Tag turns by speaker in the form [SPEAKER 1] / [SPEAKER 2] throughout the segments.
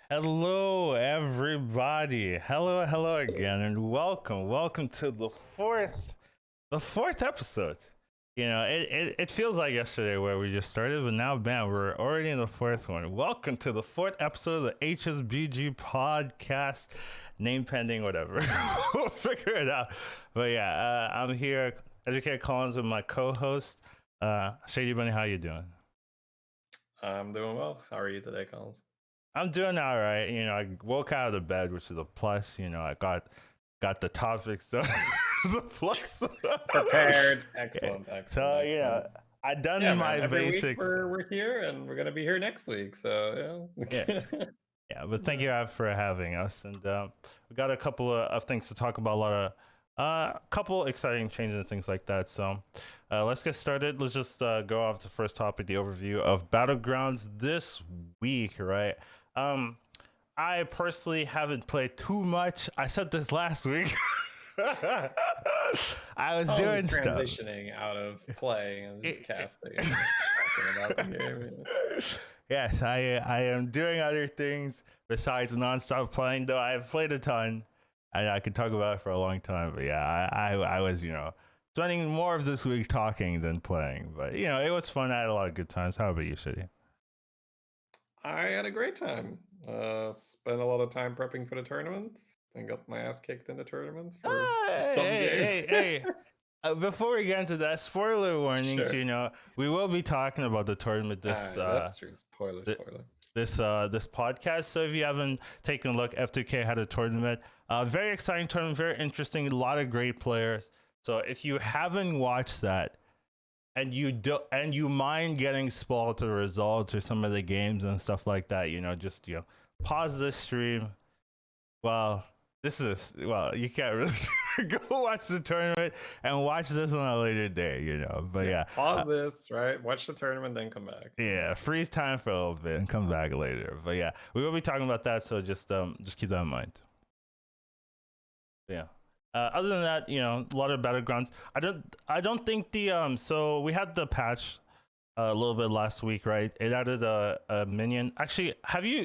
[SPEAKER 1] Hello, everybody. Hello again, and welcome to the fourth episode. It feels like yesterday where we just started, but now, bam, we're already in the fourth one. Welcome to the fourth episode of the HSBG podcast, name pending, whatever. We'll figure it out. But yeah, I'm here, Educatedcollins, with my co-host, Shady Bunny. How you doing?
[SPEAKER 2] I'm doing well. How are you today, Collins?
[SPEAKER 1] I'm doing all right. I woke out of the bed, which is a plus. I got the topics done. It's a plus.
[SPEAKER 2] Prepared. Excellent.
[SPEAKER 1] So
[SPEAKER 2] Excellent.
[SPEAKER 1] I done
[SPEAKER 2] Yeah,
[SPEAKER 1] my
[SPEAKER 2] man. Every week
[SPEAKER 1] basics.
[SPEAKER 2] we're here, and we're gonna be here next week. So
[SPEAKER 1] Yeah, yeah. But thank you for having us, and we got a couple of things to talk about. A lot of couple exciting changes and things like that. So let's get started. Let's just go off the first topic, the overview of Battlegrounds this week, right? I personally haven't played too much. I said this last week. I was doing stuff.
[SPEAKER 2] Transitioning out of playing and just casting and talking about the game.
[SPEAKER 1] Yes, I am doing other things besides nonstop playing. Though I've played a ton, and I could talk about it for a long time. But yeah, I was spending more of this week talking than playing. But it was fun. I had a lot of good times. How about you, Shitty?
[SPEAKER 2] I had a great time. Spent a lot of time prepping for the tournament and got my ass kicked in the tournament for some games.
[SPEAKER 1] Hey. Before we get into that, spoiler warnings.
[SPEAKER 2] Sure.
[SPEAKER 1] We will be talking about the tournament this.
[SPEAKER 2] That's true. Spoiler.
[SPEAKER 1] This podcast. So if you haven't taken a look, F2k had a tournament. Very exciting tournament. Very interesting. A lot of great players. So if you haven't watched that, and you mind getting spoiled to the results or some of the games and stuff like that, just pause the stream. Well, you can't really go watch the tournament and watch this on a later day, But yeah,
[SPEAKER 2] pause this, right? Watch the tournament, then come back.
[SPEAKER 1] Yeah, freeze time for a little bit and come back later. But yeah, we will be talking about that, so just keep that in mind. Yeah. Other than that, a lot of battlegrounds. I don't think so we had the patch a little bit last week, right? It added a minion. Actually,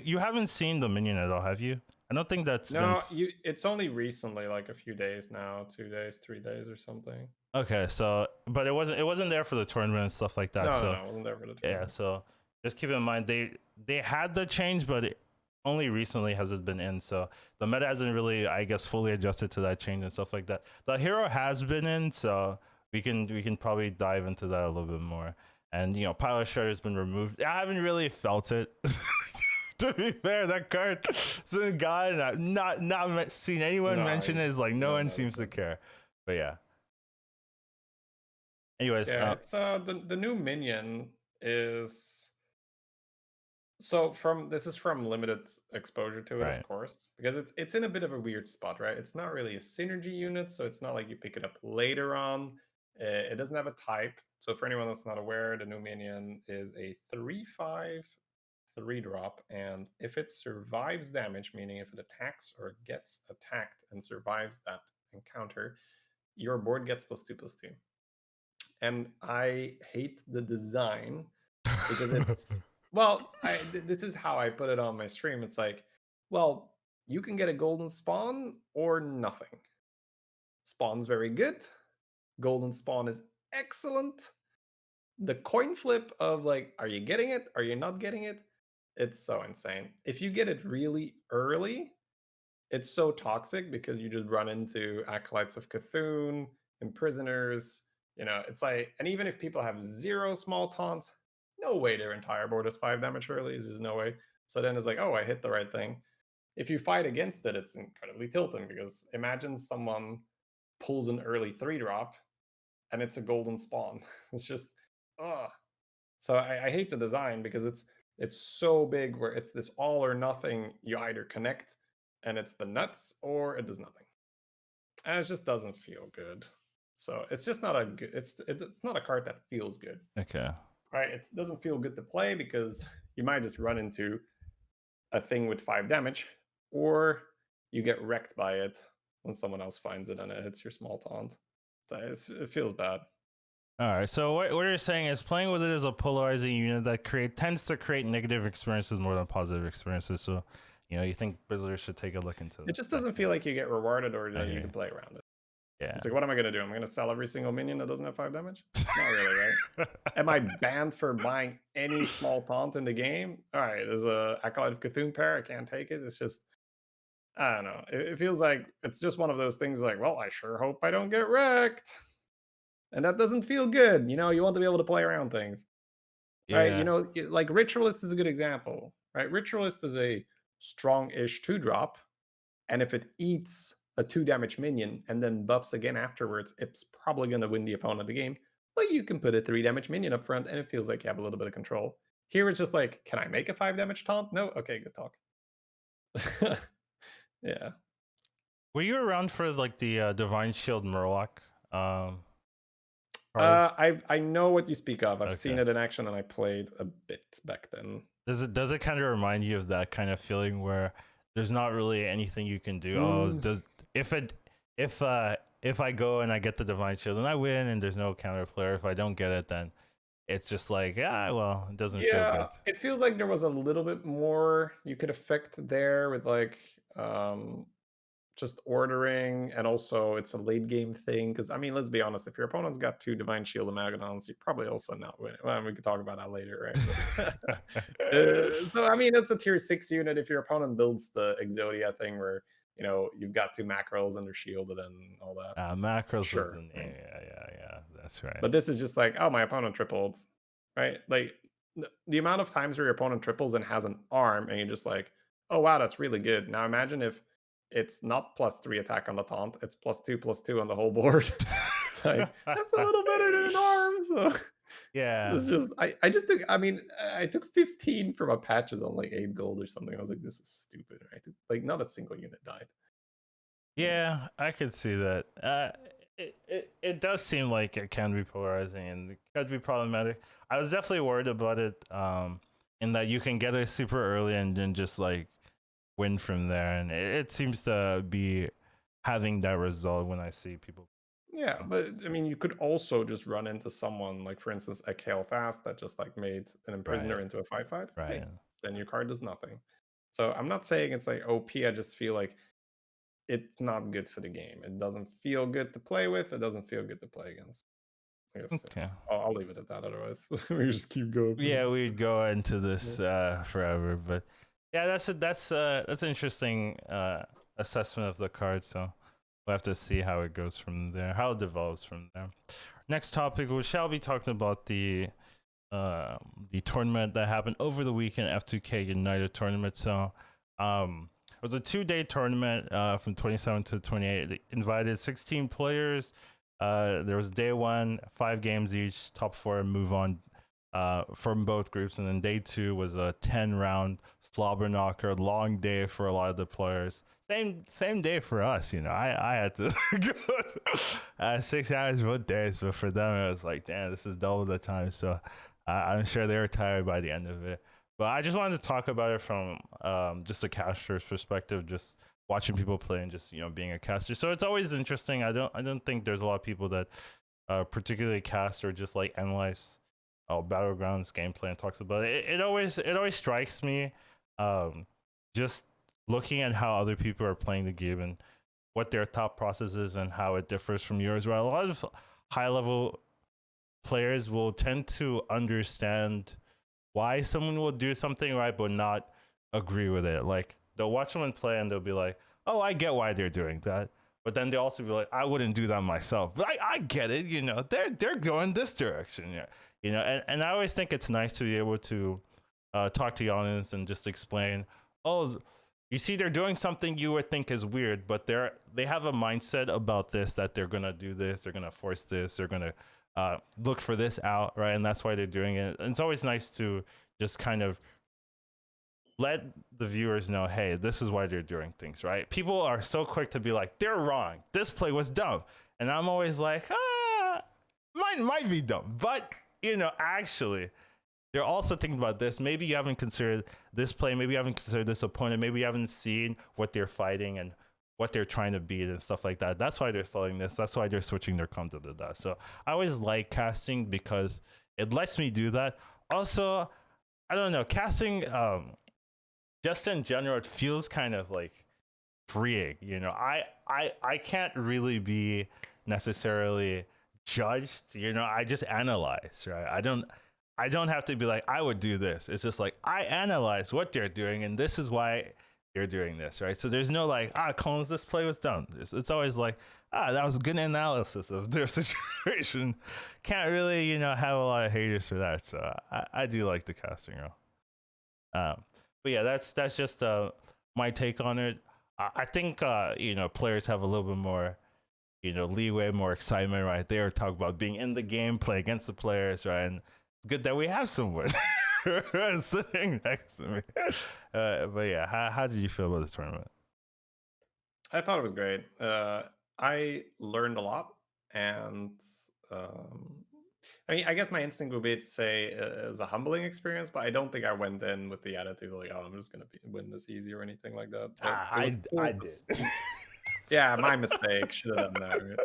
[SPEAKER 1] you haven't seen the minion at all, have you? I don't think that's
[SPEAKER 2] it's only recently, like a few days now, 2 days, 3 days or something.
[SPEAKER 1] Okay, so but it wasn't there for the tournament and stuff like that.
[SPEAKER 2] No, it wasn't there for the tournament.
[SPEAKER 1] Yeah, so just keep in mind they had the change, but only recently has it been in, so the meta hasn't really, I guess, fully adjusted to that change and stuff like that. The hero has been in, so we can probably dive into that a little bit more. And Pilot Shredder has been removed. I haven't really felt it. To be fair, that card has been gone. I've not seen anyone mention it. It's like no one seems to care. But yeah. Anyways,
[SPEAKER 2] yeah, it's the new minion is. So this is from limited exposure to it, right. Of course, because it's in a bit of a weird spot, right? It's not really a synergy unit, so it's not like you pick it up later on. It doesn't have a type. So for anyone that's not aware, the new minion is a 3/5 3-drop, and if it survives damage, meaning if it attacks or gets attacked and survives that encounter, your board gets +2/+2. And I hate the design because it's well, this is how I put it on my stream. It's like, well, you can get a golden spawn or nothing. Spawn's very good. Golden spawn is excellent. The coin flip of like, are you getting it? Are you not getting it? It's so insane. If you get it really early, it's so toxic because you just run into Acolytes of Cthulhu and Prisoners. It's like, and even if people have 0 small taunts, no way their entire board is 5 damage early. There's just no way. So then it's like, oh, I hit the right thing. If you fight against it, it's incredibly tilting because imagine someone pulls an early 3-drop and it's a golden spawn. It's just, ugh. So I hate the design because it's so big where it's this all or nothing. You either connect and it's the nuts or it does nothing. And it just doesn't feel good. So it's just not a good, it's not a card that feels good.
[SPEAKER 1] Okay.
[SPEAKER 2] Right? It doesn't feel good to play because you might just run into a thing with 5 damage, or you get wrecked by it when someone else finds it and it hits your small taunt. So it feels bad.
[SPEAKER 1] All right. So what you're saying is playing with it as a polarizing unit that tends to create negative experiences more than positive experiences. So, You think Blizzard should take a look into
[SPEAKER 2] It just doesn't feel like you get rewarded or that you can play around it.
[SPEAKER 1] Yeah.
[SPEAKER 2] It's like, what am I going to do? Am I going to sell every single minion that doesn't have 5 damage? Not really, right? Am I banned for buying any small taunt in the game? All right, there's a Acolyte of Cthulhu pair. I can't take it. It's just, I don't know. It feels like it's just one of those things like, well, I sure hope I don't get wrecked. And that doesn't feel good. You want to be able to play around things. Right? Like Ritualist is a good example. Right? Ritualist is a strong-ish 2-drop. And if it eats a 2 damage minion and then buffs again afterwards, it's probably going to win the opponent the game. But you can put a 3 damage minion up front and it feels like you have a little bit of control. Here it's just like, can I make a 5 damage taunt? No? Okay, good talk. Yeah.
[SPEAKER 1] Were you around for like the Divine Shield Murloc?
[SPEAKER 2] I know what you speak of. I've seen it in action and I played a bit back then.
[SPEAKER 1] Does it kind of remind you of that kind of feeling where there's not really anything you can do? If I go and I get the Divine Shield and I win and there's no counter player, if I don't get it, then it's just like, well, it doesn't feel good.
[SPEAKER 2] It feels like there was a little bit more you could affect there with like just ordering, and also it's a late game thing. Because I mean, let's be honest, if your opponent's got 2 Divine Shield Amalgadons, you're probably also not winning. Well, we could talk about that later, right? So I mean, it's a tier 6 unit. If your opponent builds the Exodia thing where you've got 2 macros and they're shielded and all that.
[SPEAKER 1] Macros,
[SPEAKER 2] sure.
[SPEAKER 1] Yeah, that's right.
[SPEAKER 2] But this is just like, oh, my opponent tripled, right? Like the amount of times where your opponent triples and has an arm, and you're just like, oh wow, that's really good. Now imagine if it's not +3 attack on the taunt, it's +2/+2 on the whole board. It's like, that's a little better than an arm. So
[SPEAKER 1] yeah,
[SPEAKER 2] it's just I just took, I mean, I took 15 from a patches on like 8 gold or something. I was like, this is stupid. I took like not a single unit died.
[SPEAKER 1] Yeah, I could see that. It does seem like it can be polarizing and it could be problematic. I was definitely worried about it, in that you can get it super early and then just like win from there, and it seems to be having that result when I see people.
[SPEAKER 2] Yeah, but I mean, you could also just run into someone like, for instance, a Kale Fast that just like made an Imprisoner into a 5/5.
[SPEAKER 1] Right.
[SPEAKER 2] Hey, then your card does nothing. So I'm not saying it's like OP. I just feel like it's not good for the game. It doesn't feel good to play with. It doesn't feel good to play against. I guess,
[SPEAKER 1] okay.
[SPEAKER 2] I'll leave it at that. Otherwise, we just keep going.
[SPEAKER 1] Yeah, we'd go into this forever, but yeah, that's an interesting assessment of the card. So we'll have to see how it goes from there, how it develops from there. Next topic, we shall be talking about the tournament that happened over the weekend, F2k United tournament. So it was a 2-day tournament from 27 to 28. It invited 16 players. There was day 1, 5 games each, top 4 move on from both groups, and then day 2 was a 10-round slobber knocker, long day for a lot of the players. Same day for us, I had to go 6 hours both days, but for them it was like, damn, this is double the time. So I'm sure they were tired by the end of it. But I just wanted to talk about it from just a caster's perspective, just watching people play and just being a caster. So it's always interesting. I don't think there's a lot of people that particularly cast or just like analyze Battlegrounds gameplay and talks about it. It always strikes me just looking at how other people are playing the game and what their thought process is and how it differs from yours. Where a lot of high level players will tend to understand why someone will do something right but not agree with it. Like they'll watch someone play and they'll be like, oh, I get why they're doing that. But then they'll also be like, I wouldn't do that myself. But I get it, they're going this direction. And I always think it's nice to be able to talk to the audience and just explain, oh, you see, they're doing something you would think is weird, but they have a mindset about this, that they're gonna do this, they're gonna force this, they're gonna look for this out, right? And that's why they're doing it. And it's always nice to just kind of let the viewers know, hey, this is why they're doing things, right? People are so quick to be like, they're wrong, this play was dumb. And I'm always like, might be dumb, but actually they're also thinking about this. Maybe you haven't considered this play, maybe you haven't considered this opponent, maybe you haven't seen what they're fighting and what they're trying to beat and stuff like that. That's why they're selling this. That's why they're switching their content to that. So I always like casting because it lets me do that. Also, I don't know, casting just in general, it feels kind of like freeing. I can't really be necessarily judged. I just analyze, right? I don't have to be like, I would do this. It's just like, I analyze what they're doing, and this is why you're doing this, right? So there's no like, Collins, this play was dumb. It's always like, that was good analysis of their situation. Can't really, have a lot of haters for that. So I do like the casting role. But yeah, that's just my take on it. I think players have a little bit more leeway, more excitement, right? They were talking about being in the game, play against the players, right? And it's good that we have someone sitting next to me. But yeah, how did you feel about the tournament?
[SPEAKER 2] I thought it was great. I learned a lot, and um, I mean, I guess my instinct would be to say it's a humbling experience, but I don't think I went in with the attitude like, "Oh, I'm just gonna win this easy" or anything like that. But it was cool
[SPEAKER 1] I
[SPEAKER 2] to
[SPEAKER 1] did.
[SPEAKER 2] see. Yeah, my mistake. Should have done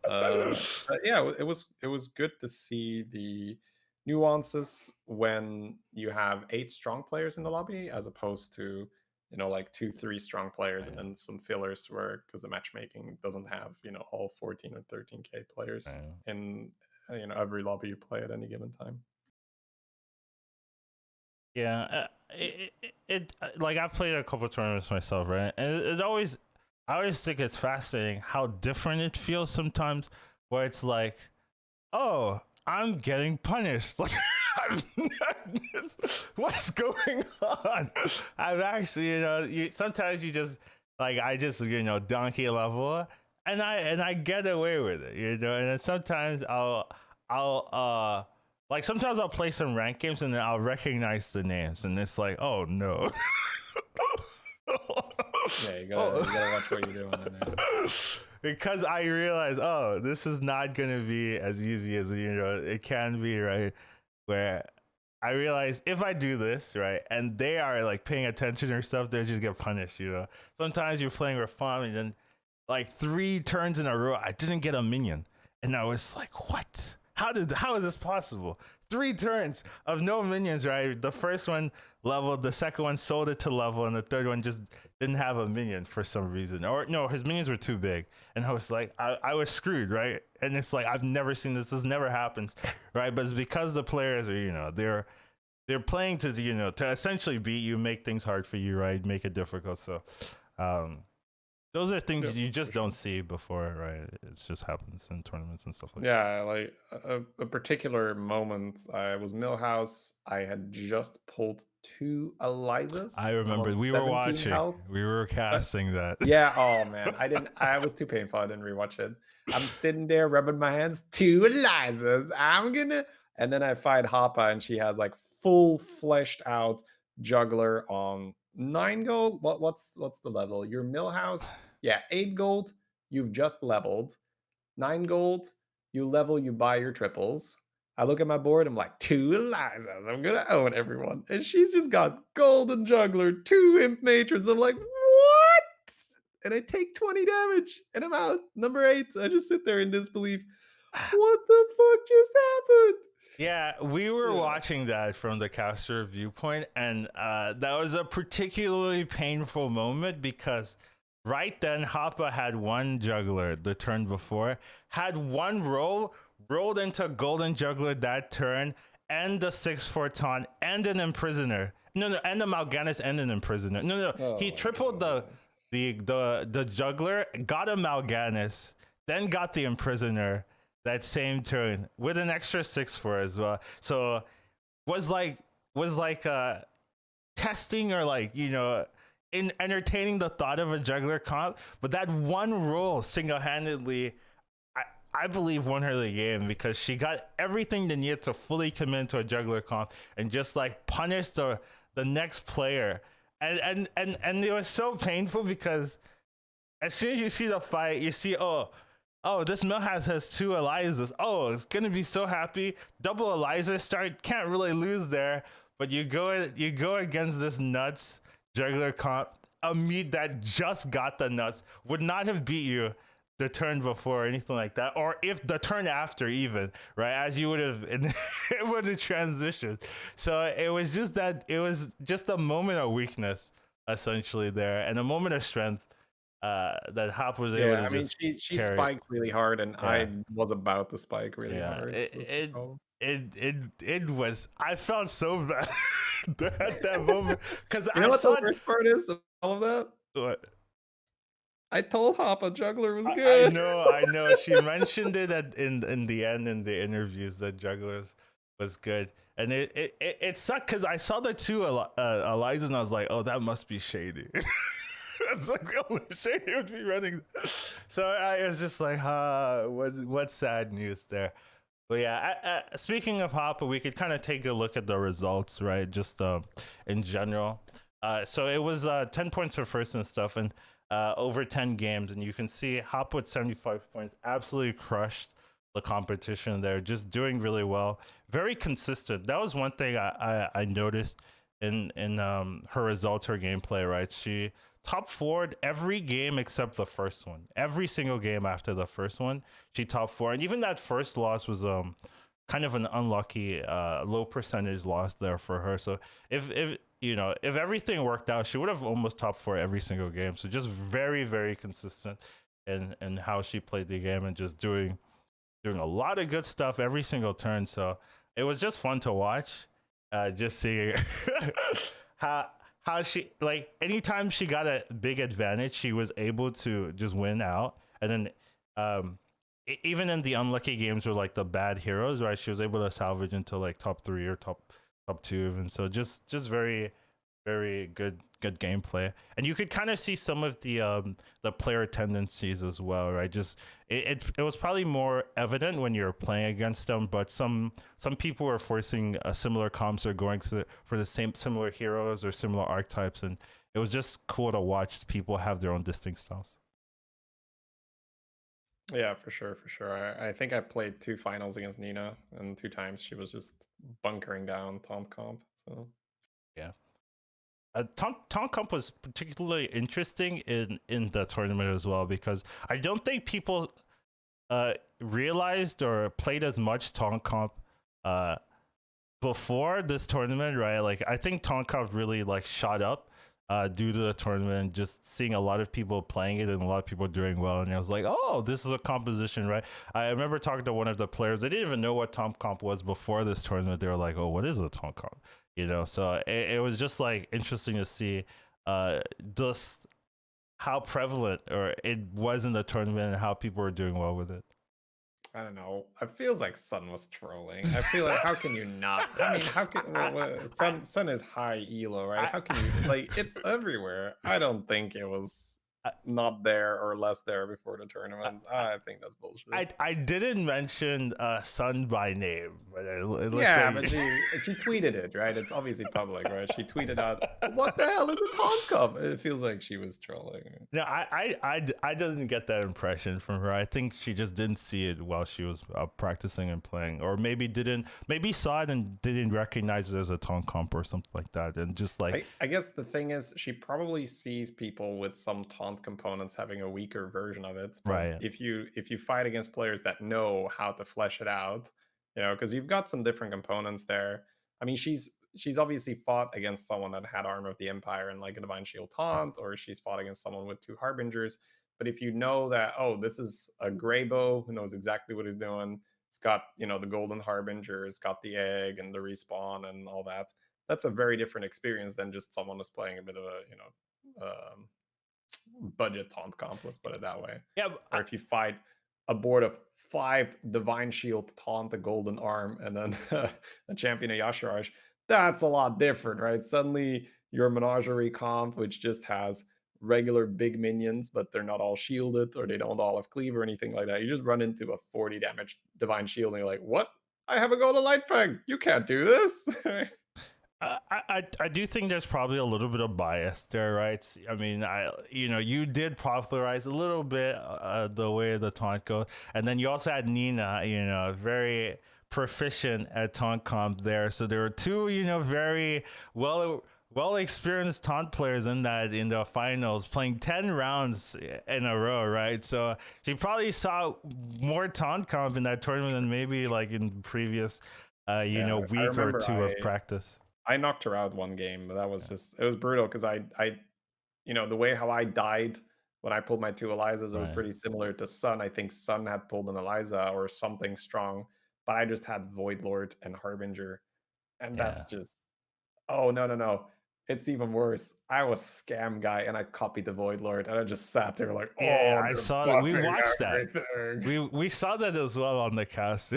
[SPEAKER 2] that. But yeah, it was good to see the nuances when you have 8 strong players in the lobby, as opposed to like 2, 3 strong players and
[SPEAKER 1] Right,
[SPEAKER 2] then some fillers where because the matchmaking doesn't have all 14 or 13k players
[SPEAKER 1] right.
[SPEAKER 2] in every lobby you play at any given time.
[SPEAKER 1] Yeah, like I've played a couple tournaments myself, right? And I always think it's fascinating how different it feels sometimes, where it's like, oh, I'm getting punished. Like, what's going on? I've actually, sometimes you just like I just donkey level, and I get away with it, and then sometimes I'll like sometimes I'll play some rank games and then I'll recognize the names, and it's like, oh no.
[SPEAKER 2] Yeah, you gotta watch what you're doing in there.
[SPEAKER 1] Because I realize, oh, this is not gonna be as easy as it can be, right? Where I realize if I do this, right, and they are like paying attention or stuff, they'll just get punished, Sometimes you're playing with farm and then like 3 turns in a row, I didn't get a minion. And I was like, what? How is this possible? 3 turns of no minions, right? The first one leveled, the second one sold it to level, and the third one just didn't have a minion for some reason. Or no, his minions were too big. And I was like, I was screwed, right? And it's like, I've never seen this. This never happens, right? But it's because the players are, they're playing to, to essentially beat you, make things hard for you, right? Make it difficult. So, those are things you just don't see before, right? It just happens in tournaments and stuff like that.
[SPEAKER 2] Yeah, like a particular moment, I was Millhouse. I had just pulled 2 Elizas.
[SPEAKER 1] I
[SPEAKER 2] I'm
[SPEAKER 1] remember
[SPEAKER 2] on
[SPEAKER 1] we were
[SPEAKER 2] 17
[SPEAKER 1] watching,
[SPEAKER 2] health.
[SPEAKER 1] we were casting that.
[SPEAKER 2] Yeah, oh man, I was too painful. I didn't rewatch it. I'm sitting there rubbing my hands. 2 Elizas. And then I fight Hoppa, and she has like full fleshed out juggler on 9 gold. What's the level? Your Millhouse, yeah, 8 gold. You've just leveled. 9 gold, you level, you buy your triples. I look at my board, I'm like, 2 Elizas, I'm gonna own everyone. And she's just got golden juggler, 2 imp matrons. I'm like, what? And I take 20 damage and I'm out. Number 8. I just sit there in disbelief. What the fuck just happened?
[SPEAKER 1] Yeah, we were watching that from the caster viewpoint, and that was a particularly painful moment because right then Hoppa had 1 juggler the turn before, had 1 rolled into golden juggler that turn, and the 6/4 taunt, and an imprisoner. No, and the Mal'Ganis and an imprisoner. No. He tripled the juggler, got a Mal'Ganis, then got the imprisoner that same turn with an extra 6/4 as well. So was like testing or like in entertaining the thought of a juggler comp, but that 1 roll single-handedly I believe won her the game because she got everything they needed to fully commit to a juggler comp and just like punish the next player. And it was so painful because as soon as you see the fight, you see, oh, this Millhouse has 2 Elizas. Oh, it's gonna be so happy. Double Eliza start, can't really lose there. But you go against this nuts juggler comp, a meat that just got the nuts, would not have beat you the turn before or anything like that, or if the turn after even, right? As you would have, it would have transitioned. So it was just a moment of weakness essentially there, and a moment of strength that Hop was able
[SPEAKER 2] Yeah,
[SPEAKER 1] to
[SPEAKER 2] I mean,
[SPEAKER 1] just
[SPEAKER 2] she
[SPEAKER 1] carry.
[SPEAKER 2] spiked really hard, and
[SPEAKER 1] Yeah,
[SPEAKER 2] I was about to spike really
[SPEAKER 1] yeah.
[SPEAKER 2] hard.
[SPEAKER 1] It
[SPEAKER 2] That's the
[SPEAKER 1] it
[SPEAKER 2] problem.
[SPEAKER 1] it was. I felt so bad at that moment because
[SPEAKER 2] You
[SPEAKER 1] I
[SPEAKER 2] know what the
[SPEAKER 1] saw
[SPEAKER 2] worst part is of all of that?
[SPEAKER 1] what
[SPEAKER 2] I told Hop a juggler was
[SPEAKER 1] I
[SPEAKER 2] good.
[SPEAKER 1] know, I know. She mentioned it in the end in the interviews that Jugglers was good, and it sucked because I saw the two Eliza and I was like, oh, that must be shady. That's like the only shady would be running. So I was just like, what sad news there. But yeah, speaking of Hopper, we could kind of take a look at the results, right? Just in general. So it was 10 points for first and stuff, and over 10 games. And you can see Hop with 75 points absolutely crushed the competition there, just doing really well. Very consistent. That was one thing I noticed in her results, her gameplay, right? She top forward every game except the first one. Every single game after the first one, she top four. And even that first loss was kind of an unlucky low percentage loss there for her. So if you know, if everything worked out, she would have almost top four every single game. So just very, very consistent in how she played the game and just doing a lot of good stuff every single turn. So it was just fun to watch. Just seeing how how she, like, anytime she got a big advantage, she was able to just win out. And then um even in the unlucky games or like the bad heroes, right, she was able to salvage into like top three or top two even. So just very very good gameplay, and you could kind of see some of the player tendencies as well, right? Just it was probably more evident when you're playing against them, but some people were forcing a similar comps or going for the same similar heroes or similar archetypes, and it was just cool to watch people have their own distinct styles.
[SPEAKER 2] Yeah, for sure, for sure. I think I played 2 finals against Nina, and 2 times she was just bunkering down taunt comp, so
[SPEAKER 1] Yeah. Taunt Comp was particularly interesting in the tournament as well because I don't think people realized or played as much Taunt Comp uh, before this tournament, right? Like I think Taunt Comp really like shot up due to the tournament and just seeing a lot of people playing it and a lot of people doing well. And I was like, oh, this is a composition, right? I remember talking to one of the players. They didn't even know what Taunt Comp was before this tournament. They were like, oh, what is a Taunt Comp? You know, so it was just like interesting to see just how prevalent or it was in the tournament and how people were doing well with it.
[SPEAKER 2] I don't know. It feels like Sun was trolling. I feel like how can you not? I mean, how can
[SPEAKER 1] I,
[SPEAKER 2] Sun is high elo, right?
[SPEAKER 1] I,
[SPEAKER 2] How can you like it's everywhere. I don't think it was
[SPEAKER 1] I,
[SPEAKER 2] not there or less there before the tournament.
[SPEAKER 1] I,
[SPEAKER 2] I think that's bullshit.
[SPEAKER 1] I didn't mention Sun by name, but let's
[SPEAKER 2] Yeah,
[SPEAKER 1] say
[SPEAKER 2] but she tweeted it, right? It's obviously public, right? She tweeted out, "What the hell is a taunt cup?" It feels like she was trolling.
[SPEAKER 1] no, I didn't get that impression from her. I think she just didn't see it while she was practicing and playing, or maybe saw it and didn't recognize it as a taunt comp or something like that, and just like
[SPEAKER 2] I guess the thing is, she probably sees people with some taunt components having a weaker version of it. But
[SPEAKER 1] right,
[SPEAKER 2] if you fight against players that know how to flesh it out, you know, because you've got some different components there. I mean, she's obviously fought against someone that had Armor of the Empire and like a Divine Shield taunt, or she's fought against someone with 2 Harbingers. But if you know that, oh, this is a Grey Bow who knows exactly what he's doing, it's got, you know, the Golden Harbinger, it's got the egg and the respawn and all that, that's a very different experience than just someone who's playing a bit of a, you know, budget taunt comp, let's put it that way.
[SPEAKER 1] yeah,
[SPEAKER 2] Or if you fight a board of 5 Divine Shield taunt, a Golden Arm, and then a champion of Yasharash, that's a lot different, right? Suddenly your Menagerie comp, which just has regular big minions, but they're not all shielded or they don't all have cleave or anything like that. You just run into a 40 damage Divine Shield and you're like, what? I have a Golden Light Fang. You can't do this.
[SPEAKER 1] I do think there's probably a little bit of bias there, right? I mean, you did popularize a little bit the way the taunt goes, and then you also had Nina, very proficient at taunt comp there. So there were two, very well experienced taunt players in the finals, playing 10 rounds in a row, right? So she probably saw more taunt comp in that tournament than maybe like in previous,
[SPEAKER 2] Yeah, I
[SPEAKER 1] week or
[SPEAKER 2] remember
[SPEAKER 1] two of practice.
[SPEAKER 2] I knocked her out one game, but that was just it was brutal because I the way how I died when I pulled my 2 Elizas, it was
[SPEAKER 1] Right.
[SPEAKER 2] pretty similar to Sun. I think Sun had pulled an Eliza or something strong, but I just had Void Lord and Harbinger, and that's
[SPEAKER 1] Yeah.
[SPEAKER 2] just oh, no, no, no. It's even worse. I was scam guy and I copied the Void Lord and I just sat there like,
[SPEAKER 1] Yeah,
[SPEAKER 2] oh,
[SPEAKER 1] I
[SPEAKER 2] they're
[SPEAKER 1] saw that. We
[SPEAKER 2] buffing
[SPEAKER 1] watched that.
[SPEAKER 2] everything.
[SPEAKER 1] We saw that as well on the cast.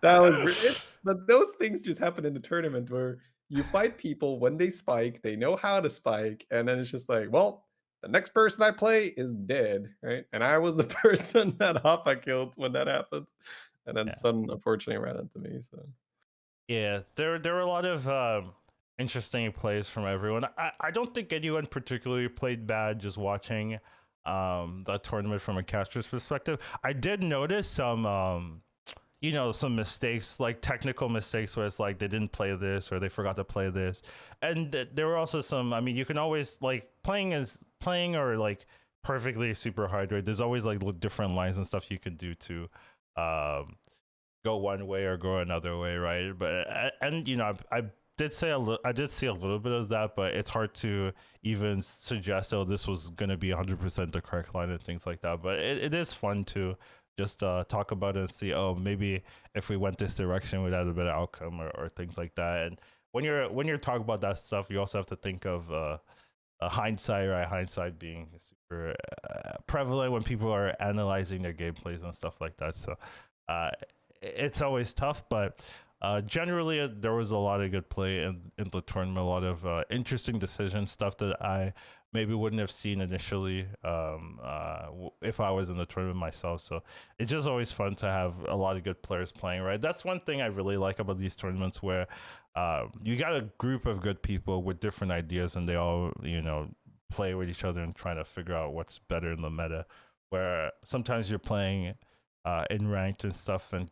[SPEAKER 2] That was but those things just happen in the tournament where you fight people when they spike, they know how to spike, and then it's just like, well, the next person I play is dead, right? And I was the person that Hoppa killed when that happened. And then
[SPEAKER 1] Yeah.
[SPEAKER 2] Sun unfortunately ran into me. So
[SPEAKER 1] Yeah, there were a lot of interesting plays from everyone. I don't think anyone particularly played bad. Just watching the tournament from a caster's perspective, I did notice some some mistakes, like technical mistakes, where it's like they didn't play this or they forgot to play this, and there were also some. I mean, you can always like playing or like perfectly super hard, right? There's always like different lines and stuff you can do to um go one way or go another way, right? But and I did say I did see a little bit of that, but it's hard to even suggest, oh, this was gonna be 100% the correct line and things like that. But it is fun to just talk about it and see, oh, maybe if we went this direction, we'd have a better outcome or things like that. And when you're talking about that stuff, you also have to think of hindsight, right? Hindsight being super prevalent when people are analyzing their gameplays and stuff like that. So uh, it's always tough, but generally there was a lot of good play in the tournament, a lot of interesting decisions, stuff that I maybe wouldn't have seen initially if I was in the tournament myself. So it's just always fun to have a lot of good players playing, right? That's one thing I really like about these tournaments, where you got a group of good people with different ideas and they all, play with each other and trying to figure out what's better in the meta, where sometimes you're playing in ranked and stuff, and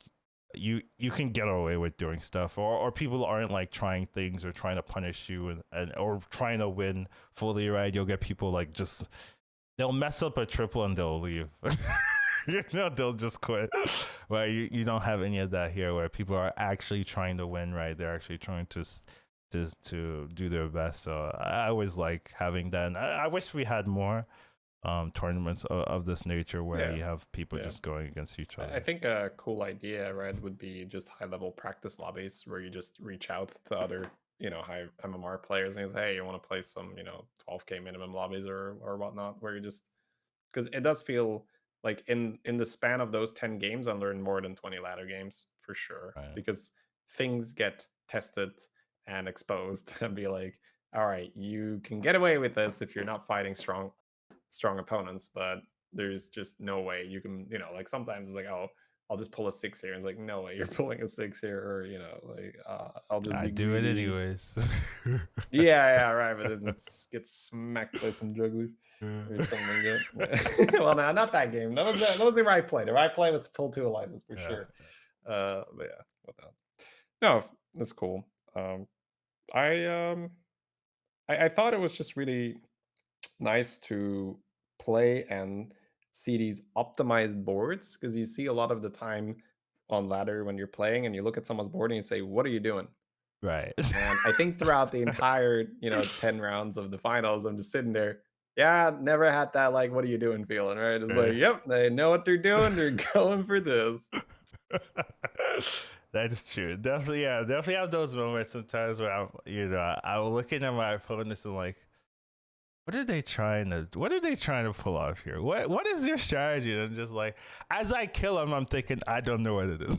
[SPEAKER 1] you can get away with doing stuff, or people aren't like trying things or trying to punish you and or trying to win fully, right? You'll get people like just they'll mess up a triple and they'll leave. They'll just quit. Right? You don't have any of that here, where people are actually trying to win, right? They're actually trying to do their best. So I always like having that, and I wish we had more tournaments of this nature where
[SPEAKER 2] yeah.
[SPEAKER 1] you have people
[SPEAKER 2] Yeah.
[SPEAKER 1] just going against each other.
[SPEAKER 2] I think a cool idea, right, would be just high level practice lobbies where you just reach out to other, high MMR players and say, hey, you want to play some, 12K minimum lobbies or whatnot, where you just because it does feel like in the span of those 10 games, I learned more than 20 ladder games for sure,
[SPEAKER 1] Right.
[SPEAKER 2] because things get tested and exposed and be like, all right, you can get away with this if you're not fighting strong opponents, but there's just no way you can, like sometimes it's like, oh, I'll just pull a 6 here. And it's like, no way, you're pulling a 6 here, or like I'll just
[SPEAKER 1] I
[SPEAKER 2] be
[SPEAKER 1] do it
[SPEAKER 2] greedy.
[SPEAKER 1] anyways.
[SPEAKER 2] Yeah, right. But then it gets smacked by some jugglers or something. Good. Well, no, not that game. That was the right play. The right play was to pull 2 Elizas for
[SPEAKER 1] Yeah.
[SPEAKER 2] sure. But yeah, whatnot. No, that's cool. I I thought it was just really nice to play and see these optimized boards, because you see a lot of the time on ladder when you're playing and you look at someone's board and you say, what are you doing?
[SPEAKER 1] Right.
[SPEAKER 2] And I think throughout the entire 10 rounds of the finals, I'm just sitting there, yeah, never had that like, what are you doing feeling, right? It's like, yep, they know what they're doing, they're going for this.
[SPEAKER 1] That's true. Definitely, yeah. Definitely have those moments sometimes where I'm looking at my opponents and like, what are they trying to pull off here? What is their strategy? And just like, as I kill them, I'm thinking, I don't know what it is.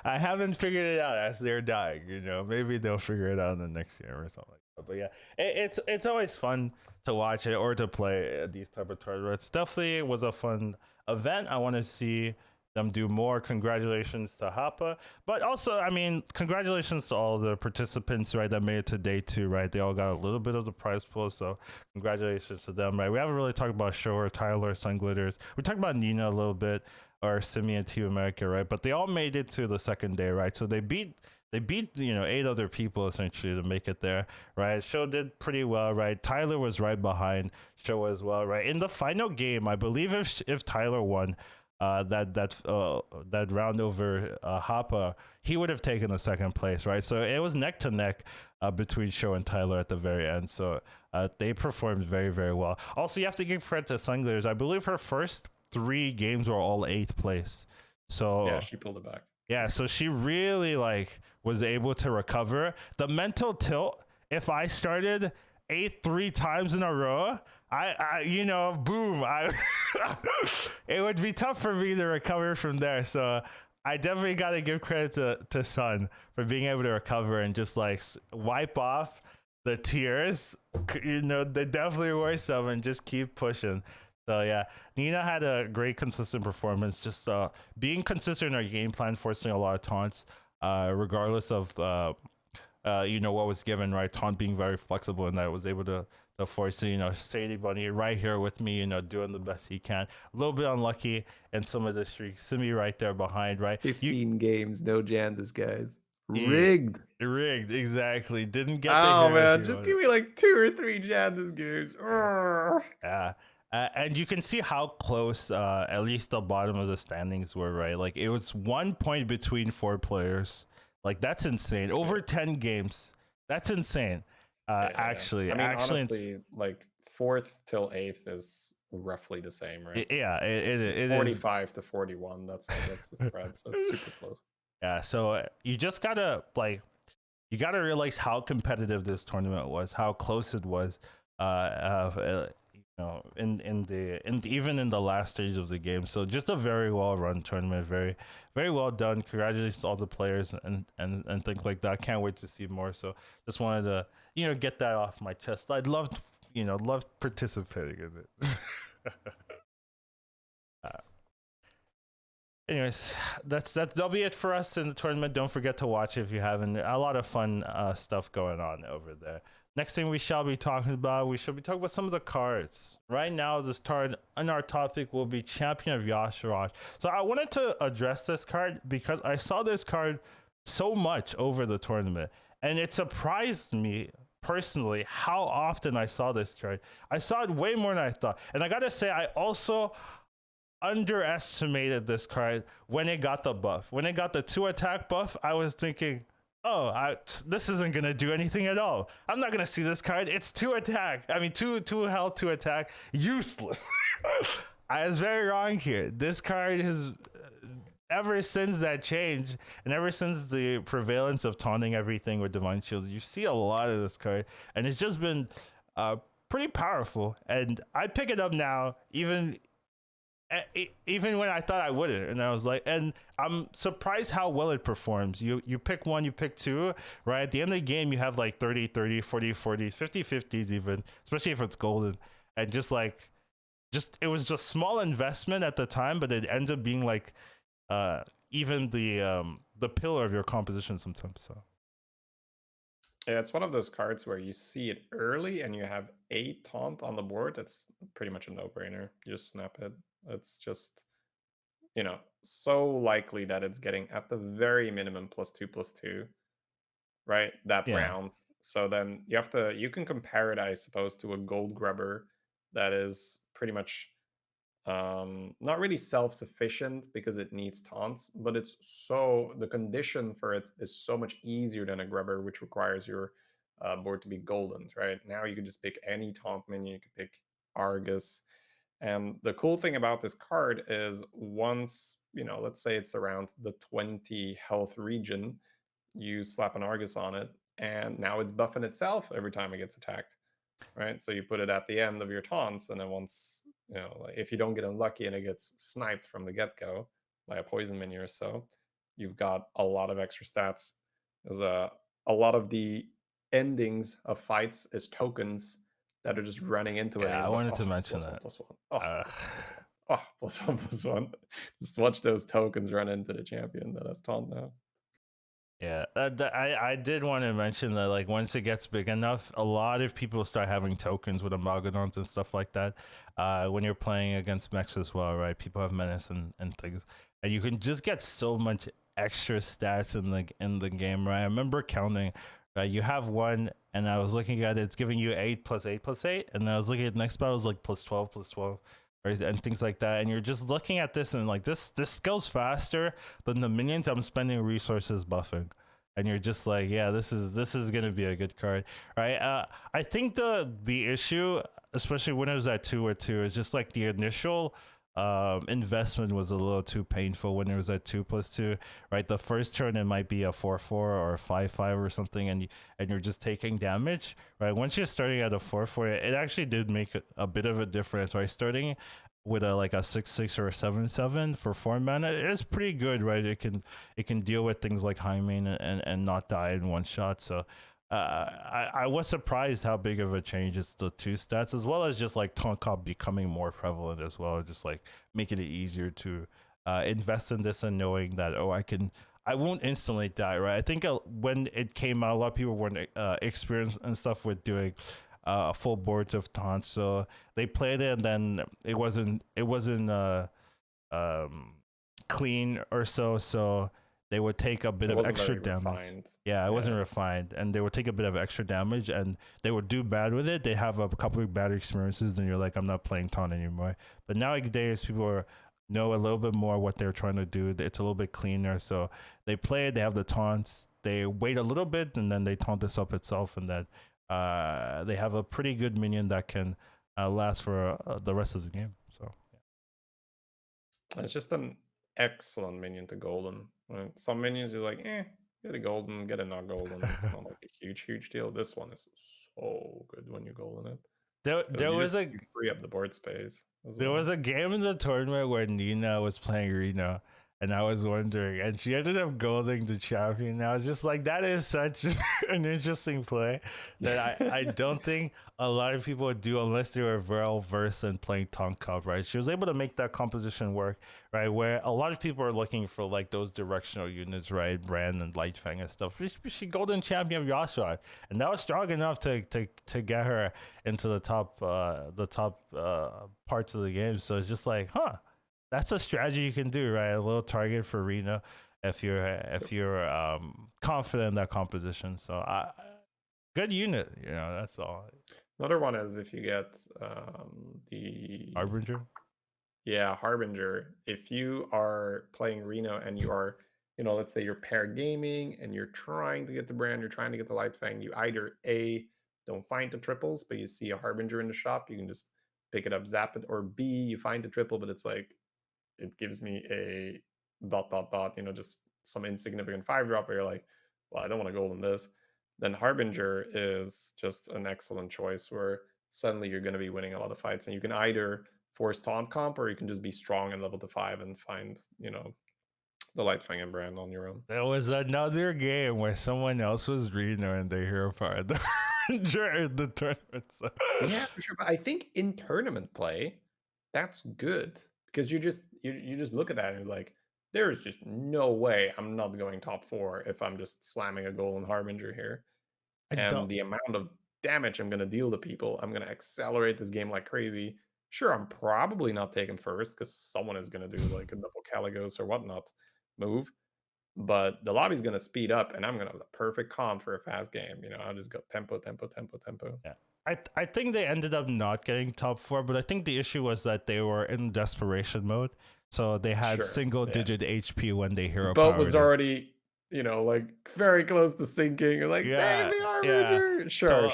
[SPEAKER 1] I haven't figured it out as they're dying. Maybe they'll figure it out in the next year or something like that. But yeah, it's always fun to watch it or to play these type of tournaments. Definitely was a fun event. I want to see them do more. Congratulations to Hapa, but also, I mean, congratulations to all the participants, right, that made it to day 2, right? They all got a little bit of the prize pool, so congratulations to them, right? We haven't really talked about Shower, Tyler, Sunglitters. We talked about Nina a little bit, or Simeon, Team America, right? But they all made it to the second day, right? So they beat 8 other people essentially to make it there, right? Show did pretty well, right? Tyler was right behind Show as well, right? In the final game, I believe if Tyler won, that round over Hapa, he would have taken the second place, right? So it was neck to neck between Show and Tyler at the very end. So they performed very, very well. Also, you have to give credit to Sunglayers. I believe her first 3 games were all 8th place. So
[SPEAKER 2] yeah, she pulled it back.
[SPEAKER 1] Yeah, so she really like was able to recover. The mental tilt, if I started 8 3 times in a row, I you know, boom, it would be tough for me to recover from there. So I definitely got to give credit to Sun for being able to recover and just like wipe off the tears. You know, they definitely were some, and just keep pushing. So yeah, Nina had a great consistent performance, just being consistent in her game plan, forcing a lot of taunts, regardless of you know, what was given, right? Taunt being very flexible, and that was able to force, you know, Sadie Bunny right here with me, you know, doing the best he can. A little bit unlucky in some of the streaks. Simi right there behind, right?
[SPEAKER 3] 15 games, no Jandis, guys. Rigged.
[SPEAKER 1] Rigged, exactly. Didn't get the
[SPEAKER 2] Oh
[SPEAKER 1] hero
[SPEAKER 2] man, just give me like 2 or 3 Jandis games.
[SPEAKER 1] Yeah. And you can see how close at least the bottom of the standings were, right? Like it was 1 point between 4 players. Like that's insane. Over 10 games. That's insane. Actually,
[SPEAKER 2] I mean,
[SPEAKER 1] actually,
[SPEAKER 2] honestly, like 4th till 8th is roughly the same, right?
[SPEAKER 1] It
[SPEAKER 2] 45 to 41. That's the spread. So it's super close.
[SPEAKER 1] Yeah. So you just gotta you gotta realize how competitive this tournament was, how close it was. You know, even in the last stage of the game. So just a very well run tournament, very very well done. Congratulations to all the players and things like that. Can't wait to see more. So just wanted to, you know, get that off my chest. I loved participating in it. Anyways, that'll be it for us in the tournament. Don't forget to watch it if you haven't. A lot of fun stuff going on over there. Next thing we shall be talking about, some of the cards. Right now, this card on our topic will be Champion of Yasharaj. So I wanted to address this card because I saw this card so much over the tournament, and it surprised me personally how often I saw this card. I saw it way more than I thought. And I gotta say, I also underestimated this card when it got the buff. When it got the 2 attack buff, I was thinking, oh, this isn't gonna do anything at all. I'm not gonna see this card. It's 2 attack. I mean, 2 health, 2 attack. Useless. I was very wrong here. This card has, ever since that change, and ever since the prevalence of taunting everything with Divine Shields, you see a lot of this card, and it's just been pretty powerful. And I pick it up now, even when I thought I wouldn't, and I was like, and I'm surprised how well it performs. You pick 1, you pick 2, right? At the end of the game, you have like 30, 40, 50, 50s even, especially if it's golden. And just it was just small investment at the time, but it ends up being like even the pillar of your composition sometimes. So
[SPEAKER 2] yeah, it's one of those cards where you see it early and you have 8 taunt on the board. That's pretty much a no-brainer. You just snap it. It's just, you know, so likely that it's getting at the very minimum +2/+2, right? That round. So then you can compare it, I suppose, to a gold grubber that is pretty much not really self-sufficient because it needs taunts, but the condition for it is so much easier than a grubber, which requires your board to be golden, right? Now you can just pick any taunt minion. You can pick Argus. And the cool thing about this card is once, you know, let's say it's around the 20 health region, you slap an Argus on it, and now it's buffing itself every time it gets attacked, right? So you put it at the end of your taunts, and then once, you know, like if you don't get unlucky and it gets sniped from the get-go by a poison minion or so, you've got a lot of extra stats. There's a lot of the endings of fights is tokens that are just running into it.
[SPEAKER 1] Yeah, I wanted to mention that.
[SPEAKER 2] +1/+1. Just watch those tokens run into the champion that has taunt now.
[SPEAKER 1] Yeah, I did want to mention that, like, once it gets big enough, a lot of people start having tokens with Amalgadons and stuff like that. When you're playing against mechs as well, right? People have menace and things, and you can just get so much extra stats in the game, right? I remember counting. You have 1, and I was looking at it, it's giving you 8 + 8 + 8, and I was looking at the next battle, it was like +12 +12, and things like that. And you're just looking at this and like this goes faster than the minions I'm spending resources buffing. And you're just like, yeah, this is gonna be a good card, right? I think the issue, especially when it was at 2 or 2, is just like the initial investment was a little too painful when it was at 2+2, right? The first turn it might be a 4/4 or a 5/5 or something, and you're just taking damage, right? Once you're starting at a 4/4, it actually did make a bit of a difference, right? Starting with a like a 6/6 or a 7/7 for 4 mana, it's pretty good, right? It can deal with things like high main and not die in one shot. So I was surprised how big of a change it's the 2 stats, as well as just like taunt comp becoming more prevalent as well, just like making it easier to invest in this and knowing that, oh, I won't instantly die, right? I think when it came out, a lot of people weren't experienced and stuff with doing full boards of taunts, so they played it and then it wasn't clean or so they would take a bit of extra damage.
[SPEAKER 2] Refined.
[SPEAKER 1] Yeah, it wasn't refined, and they would take a bit of extra damage, and they would do bad with it. They have a couple of bad experiences, then you're like, I'm not playing taunt anymore. But nowadays, people know a little bit more what they're trying to do. It's a little bit cleaner, so they play it. They have the taunts. They wait a little bit, and then they taunt this up itself, and then they have a pretty good minion that can last for the rest of the game. So
[SPEAKER 2] yeah. It's just an excellent minion to golden. Right? Some minions you're like, get a golden, get a not golden. It's not like a huge deal. This one is so good when you golden it.
[SPEAKER 1] There was a
[SPEAKER 2] free up the board space.
[SPEAKER 1] There was a game in the tournament where Nina was playing Reno, and I was wondering, and she ended up golding the champion. And I was just like, that is such an interesting play that I don't think a lot of people would do unless they were well versed in playing Tonk Cup, right? She was able to make that composition work, right? Where a lot of people are looking for like those directional units, right? Brand and Lightfang and stuff. She golden champion Yasuo, and that was strong enough to get her into the top parts of the game. So it's just like, that's a strategy you can do, right? A little target for Reno if you're confident in that composition. So good unit, that's all.
[SPEAKER 2] Another one is if you get the
[SPEAKER 1] Harbinger.
[SPEAKER 2] Yeah, Harbinger. If you are playing Reno and you are, let's say you're pair gaming and you're trying to get the brand, you're trying to get the Lightfang, you either don't find the triples, but you see a Harbinger in the shop, you can just pick it up, zap it, or B, you find the triple, but it's like, it gives me a ... just some insignificant 5-drop where you're like, well, I don't want to golden this. Then Harbinger is just an excellent choice where suddenly you're going to be winning a lot of fights, and you can either force taunt comp, or you can just be strong and level to 5 and find, the Lightfang and brand on your own.
[SPEAKER 1] There was another game where someone else was Reno and they hero powered the Harbinger in the tournament. So.
[SPEAKER 2] Yeah, for sure. But I think in tournament play, that's good. Because you just look at that and it's like, there's just no way I'm not going top 4 if I'm just slamming a golden Harbinger here. And the amount of damage I'm going to deal to people, I'm going to accelerate this game like crazy. Sure, I'm probably not taking first because someone is going to do like a double Caligos or whatnot move. But the lobby's going to speed up, and I'm going to have the perfect comp for a fast game. I'll just go tempo.
[SPEAKER 1] Yeah. I think they ended up not getting top 4, but I think the issue was that they were in desperation mode. So they had single-digit HP when they hero powered.
[SPEAKER 2] Boat was already, like very close to sinking. You're like, save me, Harbinger! Yeah. Sure.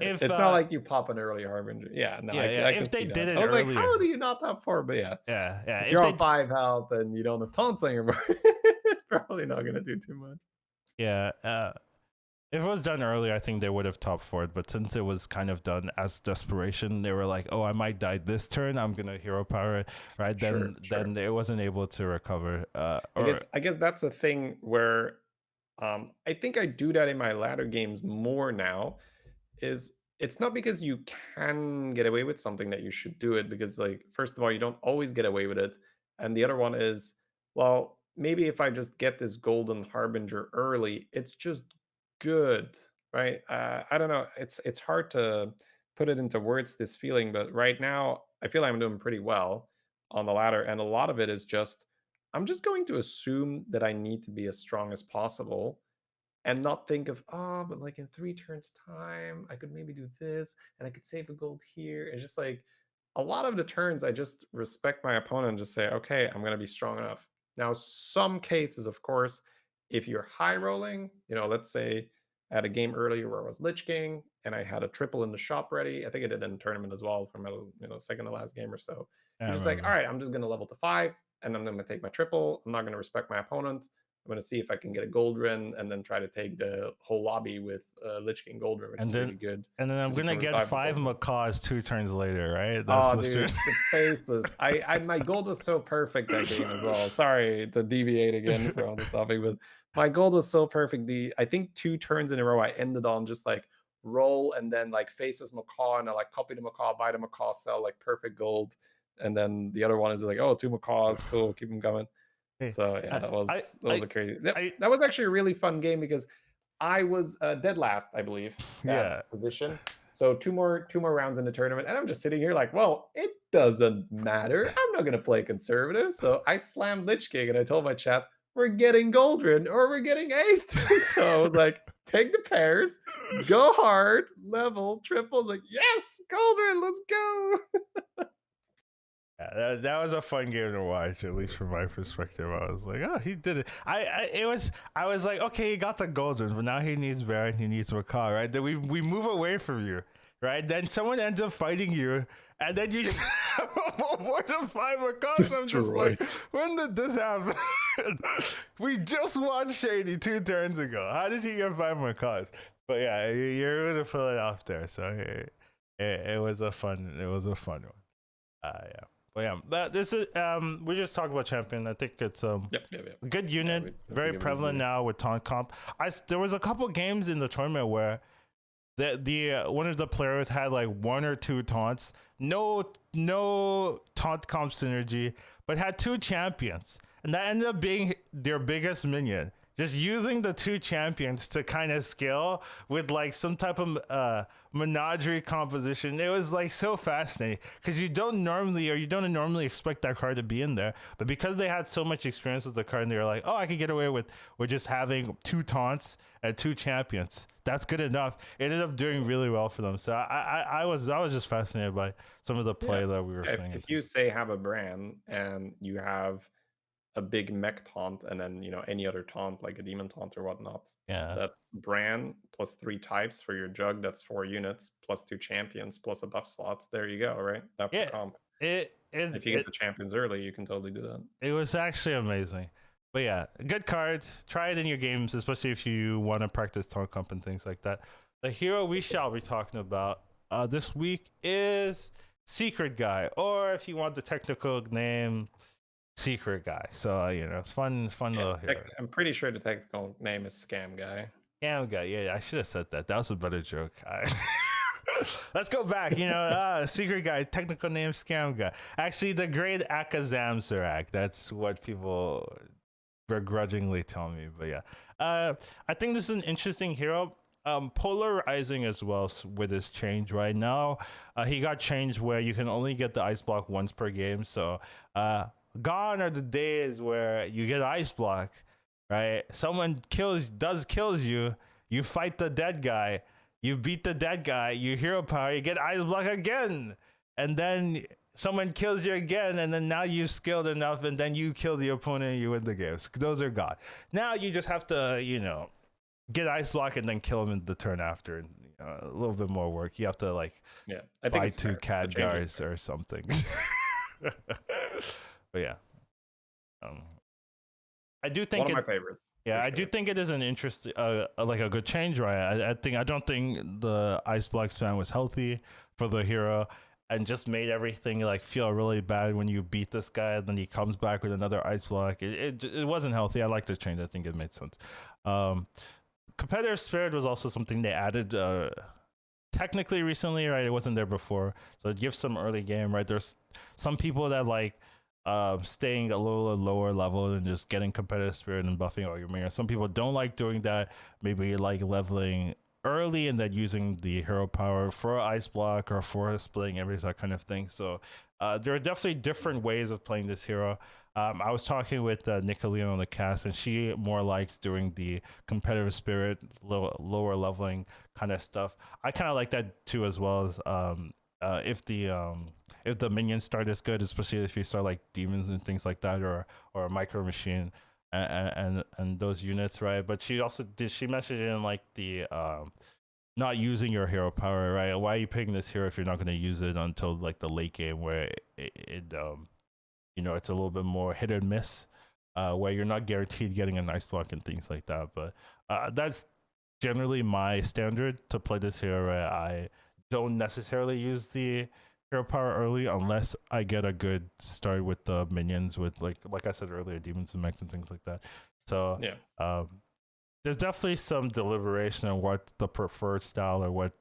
[SPEAKER 2] It's not like you pop an early Harbinger. Yeah, no, I
[SPEAKER 1] if they did it
[SPEAKER 2] I was
[SPEAKER 1] earlier,
[SPEAKER 2] like, how do you not top 4? But yeah.
[SPEAKER 1] If
[SPEAKER 2] you're on 5 health and you don't have taunts on your board, it's probably not going to do too much.
[SPEAKER 1] Yeah. If it was done earlier, I think they would have top 4'd, but since it was kind of done as desperation, they were like, oh, I might die this turn, I'm gonna hero power it, right? Then it wasn't able to recover.
[SPEAKER 2] I guess that's a thing where I think I do that in my latter games more now. Is it's not because you can get away with something that you should do it, because like, first of all, you don't always get away with it. And the other one is, well, maybe if I just get this golden Harbinger early, it's just good, right? I don't know. It's hard to put it into words, this feeling, but right now I feel I'm doing pretty well on the ladder, and a lot of it is just, I'm just going to assume that I need to be as strong as possible and not think of, but like in 3 turns time, I could maybe do this and I could save a gold here. It's just like, a lot of the turns, I just respect my opponent and just say, okay, I'm going to be strong enough. Now, some cases, of course, if you're high rolling, let's say I had a game earlier where I was Lich King and I had a triple in the shop ready. I think I did in a tournament as well from a second to last game or so.
[SPEAKER 1] I
[SPEAKER 2] You're just like, all
[SPEAKER 1] remember.
[SPEAKER 2] right, I'm just going to level to 5 and I'm going to take my triple. I'm not going to respect my opponent. I'm going to see if I can get a Goldrin and then try to take the whole lobby with Lich King Goldrin, which
[SPEAKER 1] And
[SPEAKER 2] is
[SPEAKER 1] then
[SPEAKER 2] really good
[SPEAKER 1] and then I'm
[SPEAKER 2] because you
[SPEAKER 1] gonna
[SPEAKER 2] can
[SPEAKER 1] get
[SPEAKER 2] revive the
[SPEAKER 1] 5
[SPEAKER 2] Goldrin.
[SPEAKER 1] macaws 2 turns later, right? That's
[SPEAKER 2] Oh,
[SPEAKER 1] the
[SPEAKER 2] dude,
[SPEAKER 1] street.
[SPEAKER 2] the faces. My gold was so perfect that game as well. Sorry to deviate again from the topic, but my gold was so perfect. I think 2 turns in a row I ended on just like roll and then like faces macaw and I like copy the macaw, buy the macaw, sell like perfect gold. And then the other one is like, oh, 2 macaws, cool, keep them coming.
[SPEAKER 1] Hey,
[SPEAKER 2] So yeah,
[SPEAKER 1] I,
[SPEAKER 2] that was a crazy. That,
[SPEAKER 1] I,
[SPEAKER 2] that was actually a really fun game because I was dead last, I believe,
[SPEAKER 1] yeah.
[SPEAKER 2] that position. So two more rounds in the tournament, and I'm just sitting here like, well, it doesn't matter. I'm not gonna play conservative. So I slammed Lich King and I told my chat, we're getting Goldrin or we're getting 8th. So I was like, take the pairs, go hard, level, triple. Like, yes, Goldrin, let's go.
[SPEAKER 1] Yeah, that was a fun game to watch, at least from my perspective. I was like, oh, he did it. I was like, okay, he got the golden, but now he needs Baron, he needs Macaw, right? Then we move away from you, right? Then someone ends up fighting you, and then you just have more than 5 Macaws. I'm just like, when did this happen? We just watched Shady 2 turns ago. How did he get 5 Macaws? But yeah, you're able to pull it off there. So it was a fun one. Yeah. Well, yeah, this is we just talked about champion. I think it's a good unit, very prevalent now with taunt comp. There was a couple games in the tournament where the one of the players had like 1 or 2 taunts, no taunt comp synergy, but had 2 champions, and that ended up being their biggest minion. Just using the 2 champions to kind of scale with like some type of menagerie composition. It was like so fascinating because you don't normally expect that card to be in there, but because they had so much experience with the card, and they were like, oh, I can get away with just having 2 taunts and 2 champions. That's good enough. It ended up doing really well for them. So I was just fascinated by some of the play that we were seeing.
[SPEAKER 2] If you say have a brand and you have a big mech taunt and then any other taunt like a demon taunt or whatnot, that's brand plus 3 types for your jug. That's 4 units plus 2 champions plus a buff slot. There you go, right? That's a comp. If you get the champions early, you can totally do that.
[SPEAKER 1] It was actually amazing. But yeah, good card. Try it in your games, especially if you want to practice taunt comp and things like that. The hero we shall be talking about this week is Secret Guy, or if you want the technical name, Secret Guy. So it's fun little hero.
[SPEAKER 2] I'm pretty sure the technical name is Scam Guy.
[SPEAKER 1] Scam Guy. Yeah, I should have said that. That was a better joke. Let's go back. Secret Guy, technical name Scam Guy. Actually, the great Akazam Sarak. That's what people begrudgingly tell me. But yeah, I think this is an interesting hero. Polarizing as well with his change right now. He got changed where you can only get the ice block once per game. So gone are the days where you get ice block, right? Someone kills you, you fight the dead guy, you beat the dead guy, you hero power, you get ice block again, and then someone kills you again, and then now you've skilled enough, and then you kill the opponent and you win the game. Those are gone. Now you just have to, get ice block and then kill him in the turn after. And, a little bit more work. You have to buy 2 cat guys or something. But yeah, I do think
[SPEAKER 2] one of my favorites.
[SPEAKER 1] Yeah, I do think it is an interesting, like a good change, right? I don't think the ice block spam was healthy for the hero, and just made everything feel really bad when you beat this guy, and then he comes back with another ice block. It wasn't healthy. I like the change. I think it made sense. Competitive spirit was also something they added technically recently, right? It wasn't there before, so it gives some early game, right? There's some people that staying a little lower level and just getting competitive spirit and buffing all your mirror. Some people don't like doing that. Maybe leveling early and then using the hero power for ice block or for splitting every that kind of thing. So there are definitely different ways of playing this hero. I was talking with Nicolene on the cast, and she more likes doing the competitive spirit, lower leveling kind of stuff. I kind of like that too, as well as if if the minions start as good, especially if you start like demons and things like that, or a micro machine and those units, right? But she mentioned in like the not using your hero power, right? Why are you picking this hero if you're not going to use it until like the late game, where it's a little bit more hit or miss, where you're not guaranteed getting a nice block and things like that. But that's generally my standard to play this hero. Right? I don't necessarily use the hero power early unless I get a good start with the minions, with like I said earlier, demons and mechs and things like that. So
[SPEAKER 2] Yeah.
[SPEAKER 1] There's definitely some deliberation on what the preferred style or what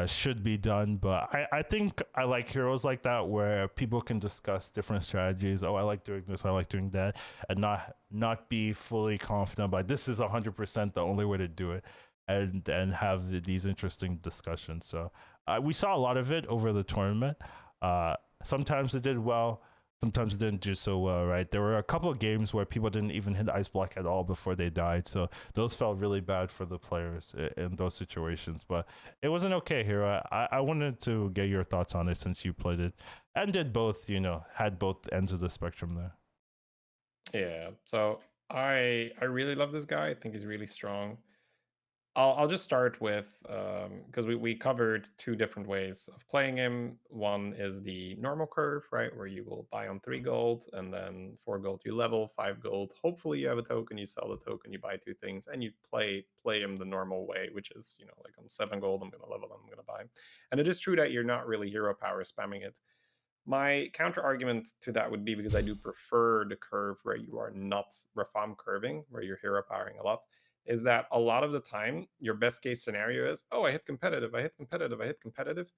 [SPEAKER 1] should be done, but I think I like heroes like that where people can discuss different strategies. Oh, I like doing this, I like doing that, and not be fully confident. But this is 100% the only way to do it, and have these interesting discussions. So we saw a lot of it over the tournament. Sometimes it did well, sometimes it didn't do so well, right? There were a couple of games where people didn't even hit ice block at all before they died, so those felt really bad for the players in those situations. But it was an okay hero. I wanted to get your thoughts on it since you played it and did both, had both ends of the spectrum there.
[SPEAKER 2] Yeah. So I really love this guy. I think he's really strong. I'll just start with because we covered two different ways of playing him. One is the normal curve, right, where you will buy on 3 gold, and then 4 gold you level, 5 gold. Hopefully you have a token, you sell the token, you buy 2 things, and you play him the normal way, which is like on 7 gold, I'm gonna level, I'm gonna buy. And it is true that you're not really hero power spamming it. My counter argument to that would be because I do prefer the curve where you are not reform curving, where you're hero powering a lot, is that a lot of the time your best case scenario is, oh, I hit competitive, I hit competitive, I hit competitive.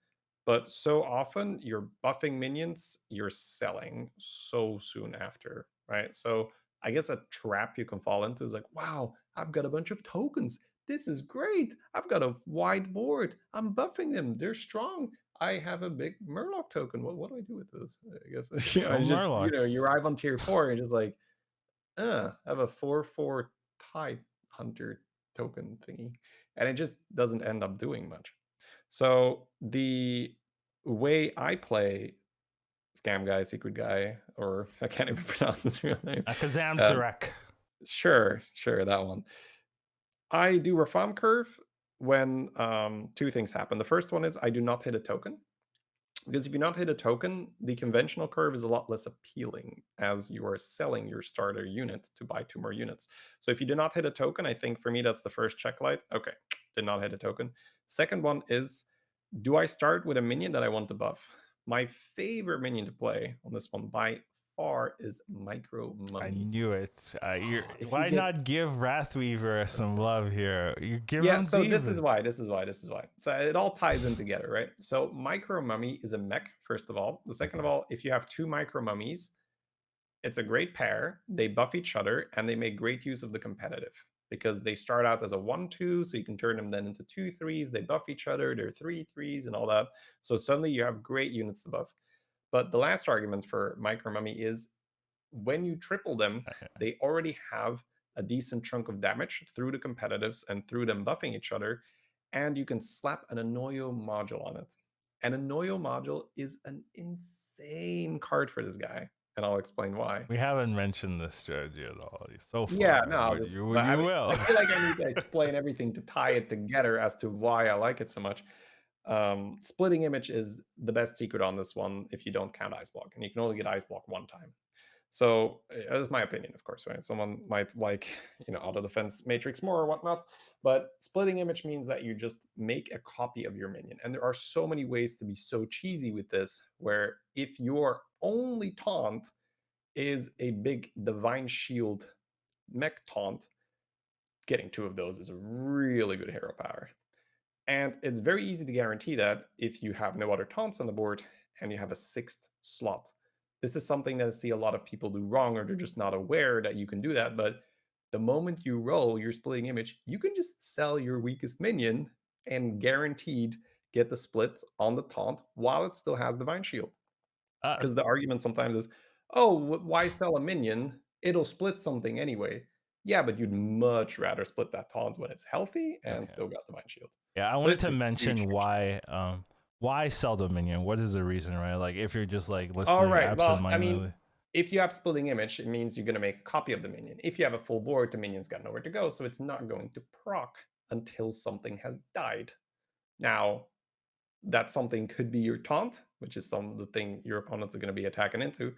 [SPEAKER 2] But so often you're buffing minions, you're selling so soon after, right? So I guess a trap you can fall into is like, wow, I've got a bunch of tokens. This is great. I've got a wide board. I'm buffing them. They're strong. I have a big Murloc token. What do I do with this? I guess I just you arrive on tier 4 and just like, I have a 4/4 type hunter token thingy, and it just doesn't end up doing much. So the way I play Scam Guy, Secret Guy, or I can't even pronounce his real name.
[SPEAKER 1] Kazam Zarek.
[SPEAKER 2] Sure, that one. I do reform curve when 2 things happen. The first one is I do not hit a token. Because if you not hit a token, the conventional curve is a lot less appealing as you are selling your starter unit to buy 2 more units. So if you did not hit a token, I think for me that's the first check light. Okay, did not hit a token. Second one is, do I start with a minion that I want to buff? My favorite minion to play on this one by far is Micro Mummy.
[SPEAKER 1] I knew it. Why not give Wrathweaver some love here? You give him
[SPEAKER 2] so this is why. So it all ties in together, right? So Micro Mummy is a mech, first of all. The second of all, if you have 2 Micro Mummies, it's a great pair. They buff each other and they make great use of the competitive because they start out as a 1/2, so you can turn them then into 2/3s. They buff each other, they're 3/3s and all that. So suddenly you have great units to buff. But the last argument for Micro Mummy is when you triple them, they already have a decent chunk of damage through the competitives and through them buffing each other, and you can slap an Annoyo module on it. An Annoyo module is an insane card for this guy, and I'll explain why.
[SPEAKER 1] We haven't mentioned this strategy at all. So far.
[SPEAKER 2] Yeah, no,
[SPEAKER 1] you will.
[SPEAKER 2] I feel like I need to explain everything to tie it together as to why I like it so much. Splitting image is the best secret on this one if you don't count ice block, and you can only get ice block 1 time. So that's my opinion, of course, right? Someone might like, auto defense matrix more or whatnot, but splitting image means that you just make a copy of your minion. And there are so many ways to be so cheesy with this, where if your only taunt is a big divine shield mech taunt, getting 2 of those is a really good hero power. And it's very easy to guarantee that if you have no other taunts on the board and you have a 6th slot. This is something that I see a lot of people do wrong, or they're just not aware that you can do that. But the moment you roll your splitting image, you can just sell your weakest minion and guaranteed get the split on the taunt while it still has Divine Shield. Because the argument sometimes is, oh, why sell a minion? It'll split something anyway. Yeah, but you'd much rather split that taunt when it's healthy and still got Divine Shield.
[SPEAKER 1] Yeah, I wanted to mention why why sell the minion? What is the reason, right? Like if you're just like listening
[SPEAKER 2] All right. Well, I
[SPEAKER 1] absentmindedly.
[SPEAKER 2] mean, if you have splitting image, it means you're going to make a copy of the minion. If you have a full board, the minion's got nowhere to go, so it's not going to proc until something has died. Now, that something could be your taunt, which is the thing your opponents are going to be attacking into,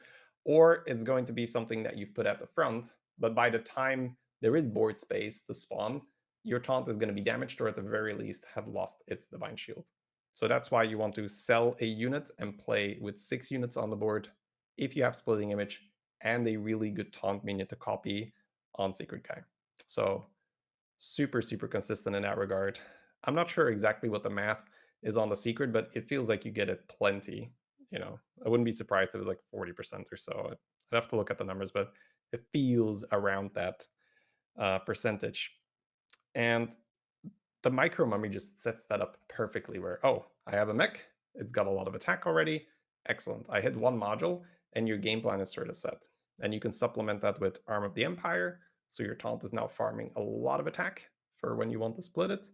[SPEAKER 2] or it's going to be something that you've put at the front, but by the time there is board space to spawn, your taunt is going to be damaged or at the very least have lost its divine shield. So that's why you want to sell a unit and play with 6 units on the board if you have splitting image and a really good taunt minion to copy on Secret Guy. So super, super consistent in that regard. I'm not sure exactly what the math is on the secret, but it feels like you get it plenty. You know, I wouldn't be surprised if it was like 40% or so. I'd have to look at the numbers, but it feels around that percentage. And the micro mummy just sets that up perfectly where, oh, I have a mech, it's got a lot of attack already. Excellent. I hit one module and your game plan is sort of set. And you can supplement that with Arm of the Empire. So your taunt is now farming a lot of attack for when you want to split it.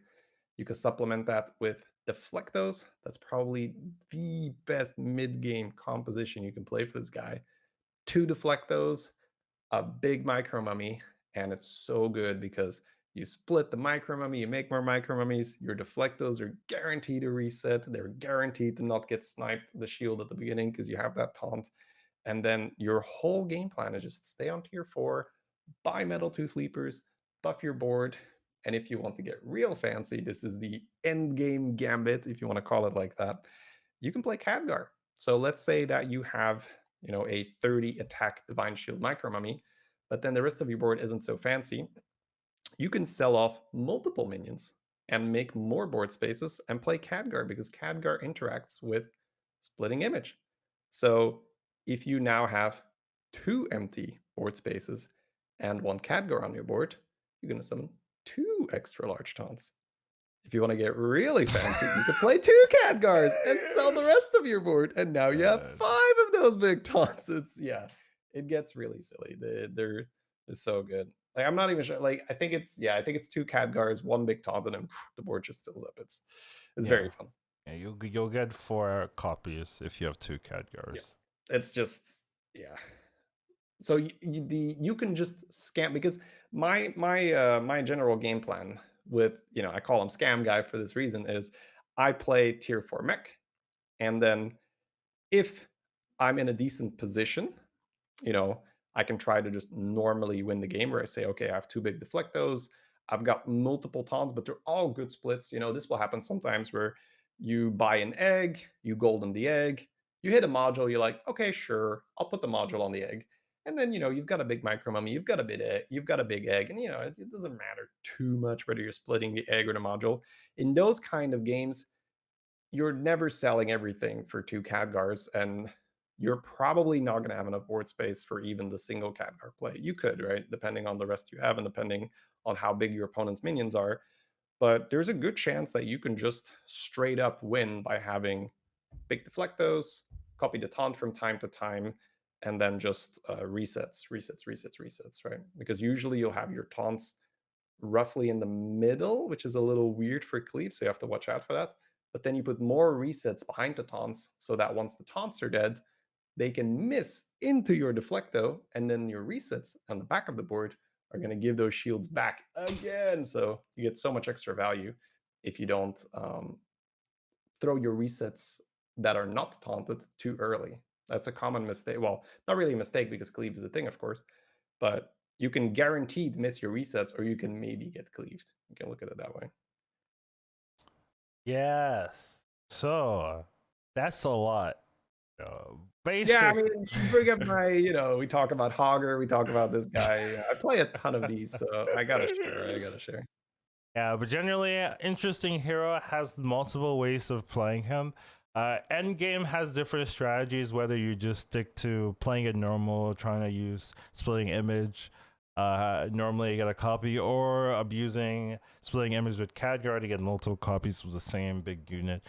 [SPEAKER 2] You can supplement that with Deflectos. That's probably the best mid-game composition you can play for this guy. 2 Deflectos, a big micro mummy, and it's so good because you split the micro mummy, you make more micro mummies, your Deflectos are guaranteed to reset, they're guaranteed to not get sniped the shield at the beginning because you have that taunt. And then your whole game plan is just stay on tier 4, buy Metal Tooth Leapers, buff your board, and if you want to get real fancy, this is the end game gambit, if you want to call it like that. You can play Khadgar. So let's say that you have, you know, a 30 attack Divine Shield Micro Mummy, but then the rest of your board isn't so fancy. You can sell off multiple minions and make more board spaces and play Khadgar because Khadgar interacts with Splitting Image. So if you now have 2 empty board spaces and 1 Khadgar on your board, you're going to summon 2 extra large taunts. If you want to get really fancy, you could play 2 Khadgars and sell the rest of your board, and now you have 5 of those big taunts. It's it gets really silly. They're so good. Like I'm not even sure. Like I think it's 2 Khadgars, 1 big taunt, and then the board just fills up. It's very fun.
[SPEAKER 1] Yeah, you'll get 4 copies if you have 2 Khadgars.
[SPEAKER 2] Yeah. It's just So you can just scam because my general game plan with, you know, I call him Scam Guy for this reason, is I play tier 4 mech, and then if I'm in a decent position, you know, I can try to just normally win the game where I say, okay, I have 2 big Deflectos, I've got multiple taunts, but they're all good splits. You know, this will happen sometimes where you buy an egg, you golden the egg, you hit a module, you're like, okay, sure, I'll put the module on the egg. And then, you know, you've got a big micro mummy, you've got a big egg, and you know, it doesn't matter too much whether you're splitting the egg or the module. In those kind of games, you're never selling everything for 2 Khadgars, and you're probably not going to have enough board space for even the single Khadgar play. You could, right? Depending on the rest you have and depending on how big your opponent's minions are. But there's a good chance that you can just straight up win by having big Deflectos, copy the taunt from time to time, and then just resets, right? Because usually you'll have your taunts roughly in the middle, which is a little weird for Cleave, so you have to watch out for that. But then you put more resets behind the taunts so that once the taunts are dead, they can miss into your Deflecto, and then your resets on the back of the board are going to give those shields back again. So you get so much extra value if you don't throw your resets that are not taunted too early. That's a common mistake. Well, not really a mistake because cleave is a thing, of course, but you can guaranteed miss your resets or you can maybe get cleaved. You can look at it that way.
[SPEAKER 1] Yes. So that's a lot.
[SPEAKER 2] Yeah, I mean, you bring up my, you know, we talk about Hogger, we talk about this guy. I play a ton of these, so I gotta share.
[SPEAKER 1] Yeah, but generally, interesting hero has multiple ways of playing him. Endgame has different strategies, whether you just stick to playing it normal, trying to use splitting image, normally you get a copy, or abusing splitting image with Khadgar to get multiple copies of the same big unit.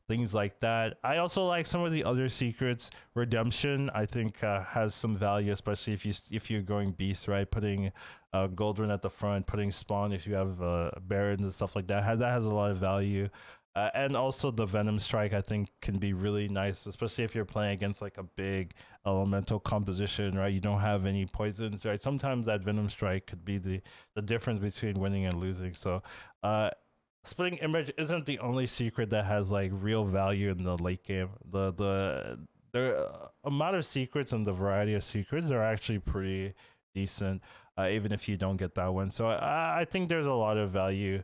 [SPEAKER 1] Things like that. I also like some of the other secrets. Redemption, I think, has some value, especially if you're going beast, right? Putting Goldrun at the front, putting Spawn if you have Barons and stuff like that. That has a lot of value. And also the Venom Strike, I think, can be really nice, especially if you're playing against like a big elemental composition, right? You don't have any poisons, right? Sometimes that Venom Strike could be the difference between winning and losing. So, splitting image isn't the only secret that has like real value in the late game. The amount of secrets and the variety of secrets are actually pretty decent, even if you don't get that one. So I think there's a lot of value,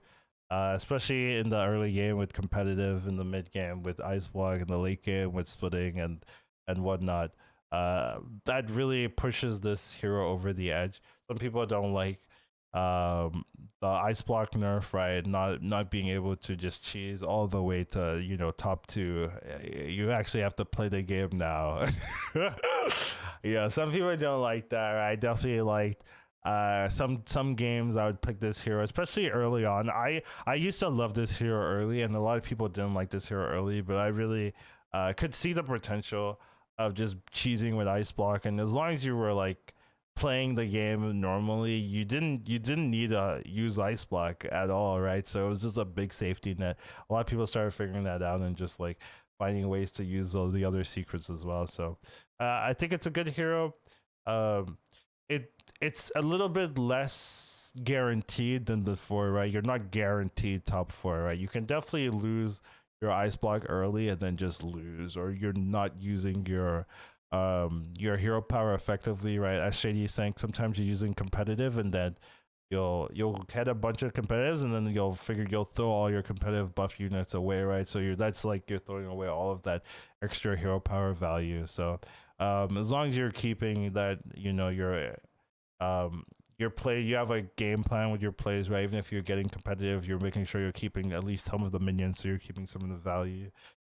[SPEAKER 1] especially in the early game with competitive, in the mid game with ice block, in the late game with splitting and whatnot. That really pushes this hero over the edge. Some people don't like the ice block nerf, right? Not being able to just cheese all the way to top 2. You actually have to play the game now. Yeah, some people don't like that, right? Definitely liked some games I would pick this hero, especially early on. I used to love this hero early, and a lot of people didn't like this hero early, but I really could see the potential of just cheesing with ice block, and as long as you were like playing the game normally, you didn't need to use ice block at all, right? So it was just a big safety net. A lot of people started figuring that out and just like finding ways to use all the other secrets as well. So I think it's a good hero. It's a little bit less guaranteed than before, right? You're not guaranteed top 4, right? You can definitely lose your ice block early and then just lose, or you're not using your hero power effectively, right? As Shady is saying, sometimes you're using competitive and then you'll get a bunch of competitives and then you'll throw all your competitive buff units away, right? So that's like you're throwing away all of that extra hero power value. So as long as you're keeping that, your play, you have a game plan with your plays, right? Even if you're getting competitive, you're making sure you're keeping at least some of the minions, so you're keeping some of the value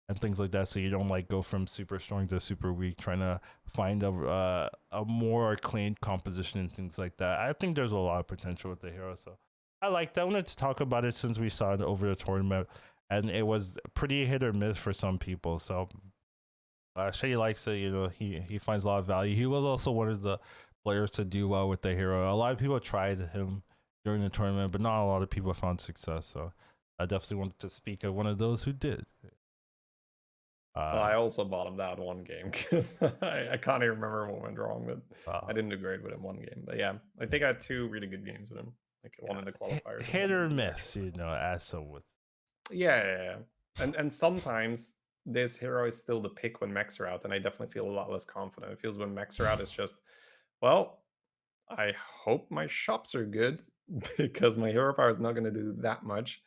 [SPEAKER 1] and things like that, so you don't like go from super strong to super weak, trying to find a more clean composition and things like that. I think there's a lot of potential with the hero, so I like that. I wanted to talk about it since we saw it over the tournament, and it was pretty hit or miss for some people. So Shay likes it. He finds a lot of value. He was also one of the players to do well with the hero. A lot of people tried him during the tournament, but not a lot of people found success. So I definitely wanted to speak of one of those who did.
[SPEAKER 2] I also bottomed out one game because I can't even remember what went wrong, but I didn't do great with him one game. But yeah, I think I had 2 really good games with him, like one in the qualifiers.
[SPEAKER 1] Hit or miss, as some with.
[SPEAKER 2] Yeah. And sometimes this hero is still the pick when mechs are out, and I definitely feel a lot less confident. It feels when mechs are out, it's just, well, I hope my shops are good because my hero power is not going to do that much.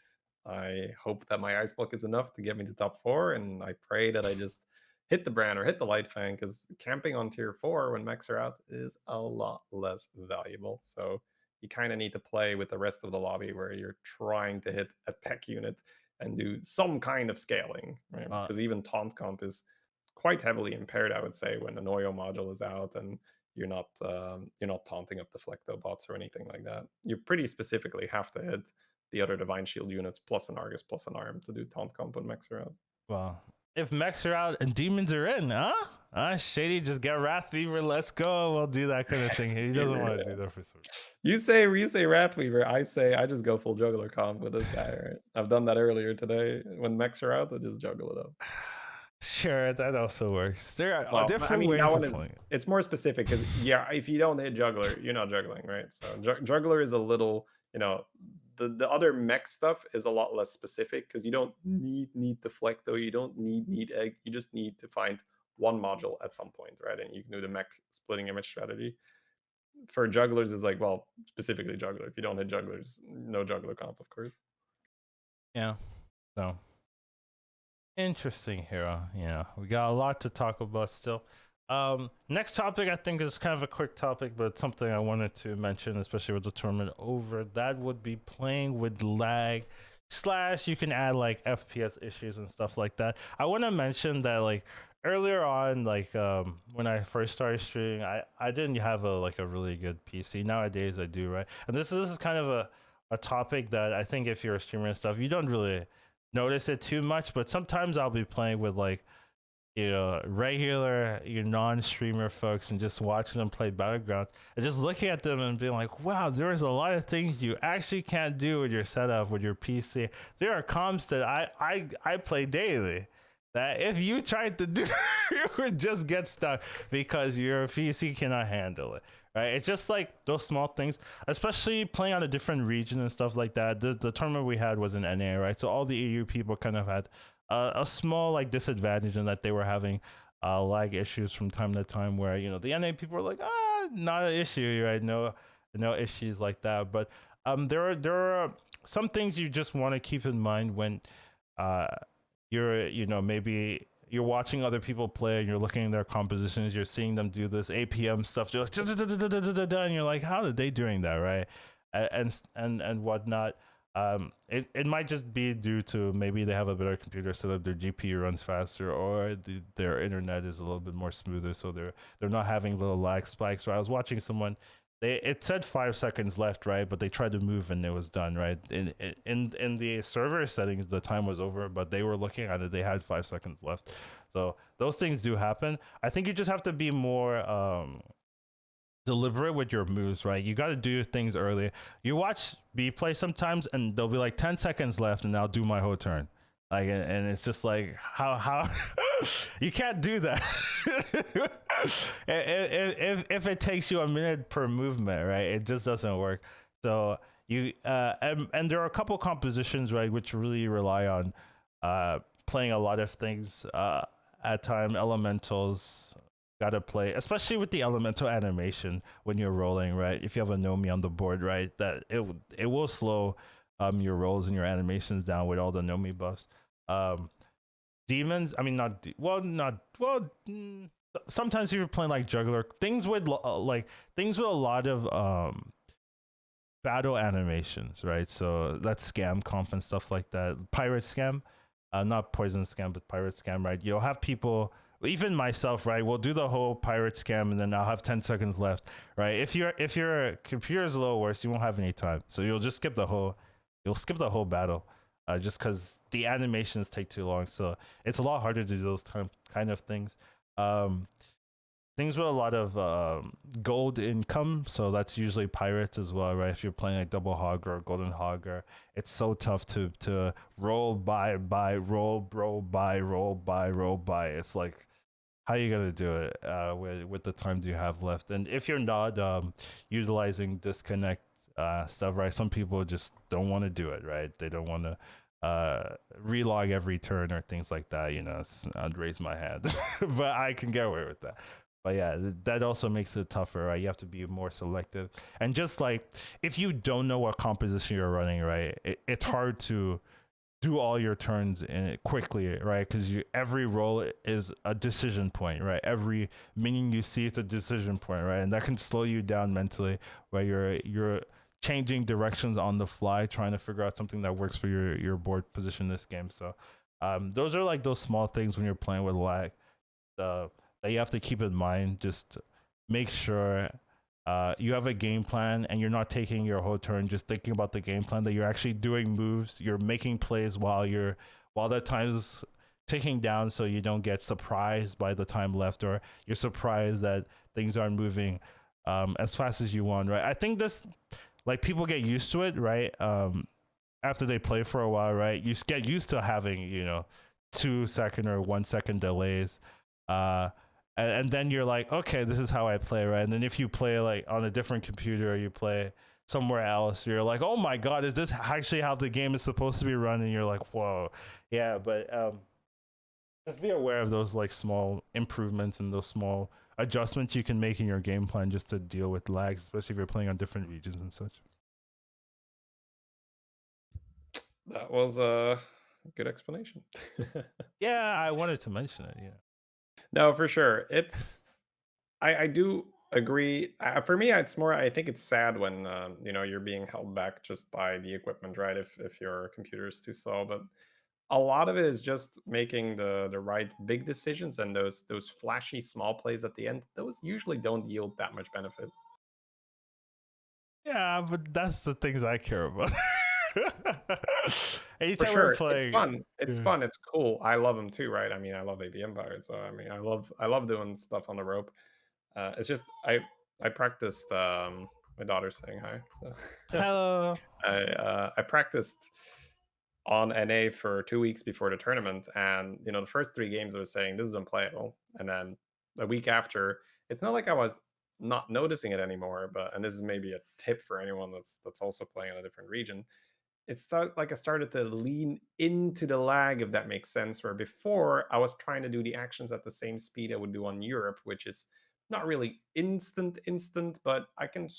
[SPEAKER 2] I hope that my ice block is enough to get me to top 4, and I pray that I just hit the brand or hit the light fang, because camping on tier 4 when mechs are out is a lot less valuable. So you kind of need to play with the rest of the lobby where you're trying to hit a tech unit and do some kind of scaling, right? Because even taunt comp is quite heavily impaired, I would say, when the Noyo module is out and you're not taunting up the Flecto bots or anything like that. You pretty specifically have to hit the other Divine Shield units plus an Argus plus an Arm to do taunt comp when mechs are out.
[SPEAKER 1] Well, if mechs are out and demons are in, Shady, just get Wrathweaver, let's go. We'll do that kind of thing. He doesn't want to do that for some.
[SPEAKER 2] You say Wrathweaver, I say I just go full juggler comp with this guy, right? I've done that earlier today. When mechs are out, I just juggle it up.
[SPEAKER 1] Sure, that also works. There are different ways of playing it.
[SPEAKER 2] It's more specific because, yeah, if you don't hit juggler, you're not juggling, right? So juggler is a little, the other mech stuff is a lot less specific because you don't need to Flecto, you don't need egg, you just need to find one module at some point, right? And you can do the mech splitting image strategy. For jugglers, it's like, well, specifically juggler. If you don't hit jugglers, no juggler comp, of course.
[SPEAKER 1] Yeah. So interesting hero. Yeah, we got a lot to talk about still. Next topic I think is kind of a quick topic, but something I wanted to mention, especially with the tournament over. That would be playing with lag / you can add like FPS issues and stuff like that. I want to mention that like earlier on, like when I first started streaming, I didn't have a really good PC. Nowadays I do, right? And this is kind of a topic that I think if you're a streamer and stuff, you don't really notice it too much, but sometimes I'll be playing with like regular, non-streamer folks and just watching them play Battlegrounds and just looking at them and being like, wow, there's a lot of things you actually can't do with your setup, with your PC. There are comps that I play daily that if you tried to do, you would just get stuck because your PC cannot handle it. Right? It's just like those small things, especially playing on a different region and stuff like that. The tournament we had was in NA, right? So all the EU people kind of had a small like disadvantage in that they were having lag issues from time to time, where the NA people were like, not an issue, right? No issues like that. But there are some things you just want to keep in mind when you're maybe you're watching other people play and you're looking at their compositions, you're seeing them do this APM stuff, you're like, and you're like, how are they doing that, right? And whatnot. It might just be due to maybe they have a better computer setup, their GPU runs faster, or their internet is a little bit more smoother, so they're not having little lag spikes. Right? I was watching someone. It said 5 seconds left, right? But they tried to move and it was done, right? In the server settings, the time was over, but they were looking at it. They had 5 seconds left. So those things do happen. I think you just have to be more deliberate with your moves, right? You got to do things early. You watch B play sometimes, and they'll be like 10 seconds left, and I'll do my whole turn. Like, and it's just like how you can't do that. if it takes you a minute per movement, right? It just doesn't work. So you and there are a couple compositions, right, which really rely on playing a lot of things at time. Elementals gotta play, especially with the elemental animation when you're rolling, right? If you have a Nomi on the board, right, that it will slow your rolls and your animations down with all the Nomi buffs. Demons, I mean, sometimes if you're playing like juggler, things with a lot of battle animations, right? So that's scam comp and stuff like that. Pirate scam, not poison scam, but pirate scam, right? You'll have people, even myself, right, we'll do the whole pirate scam and then I'll have 10 seconds left, right? If your computer is a little worse, you won't have any time, so you'll skip the whole battle, just because the animations take too long. So it's a lot harder to do those kind of things. Things with a lot of gold income, so that's usually pirates as well, right? If you're playing like double hog or golden hog, or it's so tough to roll by, roll by. It's like, how are you gonna do it with the time you have left? And if you're not utilizing disconnect stuff, right? Some people just don't want to do it, right? They don't want to relog every turn or things like that. I'd raise my hand, but I can get away with that. But yeah, that also makes it tougher, right? You have to be more selective, and just like if you don't know what composition you're running, right, it's hard to do all your turns quickly, right? Because every roll is a decision point, right? Every minion you see is a decision point, right? And that can slow you down mentally, where you're changing directions on the fly, trying to figure out something that works for your board position in this game. So those are like those small things when you're playing with lag that you have to keep in mind. Just make sure you have a game plan and you're not taking your whole turn just thinking about the game plan, that you're actually doing moves, you're making plays while that time is ticking down, so you don't get surprised by the time left, or you're surprised that things aren't moving as fast as you want, right? I think this, like, people get used to it, right? After they play for a while, right? You get used to having 2 second or 1 second delays, and then you're like, okay, this is how I play, right? And then if you play like on a different computer, or you play somewhere else, you're like, oh my god, is this actually how the game is supposed to be run? And you're like, whoa. Yeah, but just be aware of those like small improvements and those small adjustments you can make in your game plan just to deal with lags, especially if you're playing on different regions and such.
[SPEAKER 2] That was a good explanation.
[SPEAKER 1] Yeah, I wanted to mention it. Yeah.
[SPEAKER 2] No, for sure. I do agree. For me, it's more, I think it's sad when you're being held back just by the equipment, right? If your computer is too slow, but a lot of it is just making the right big decisions, and those flashy small plays at the end, those usually don't yield that much benefit.
[SPEAKER 1] Yeah, but that's the things I care about.
[SPEAKER 2] For
[SPEAKER 1] Anytime we're
[SPEAKER 2] sure, it's
[SPEAKER 1] playing,
[SPEAKER 2] fun. It's
[SPEAKER 1] yeah.
[SPEAKER 2] fun. It's cool. I love them too, right? I mean, I love AB Empire, so I mean, I love doing stuff on the rope. It's just I practiced. My daughter's saying hi. So
[SPEAKER 1] Hello.
[SPEAKER 2] I practiced on NA for 2 weeks before the tournament, and you know, the first 3 games I was saying this is unplayable, and then a week after, it's not like I was not noticing it anymore, but and this is maybe a tip for anyone that's also playing in a different region. I started to lean into the lag, if that makes sense. Where before I was trying to do the actions at the same speed I would do on Europe, which is not really instant, but I can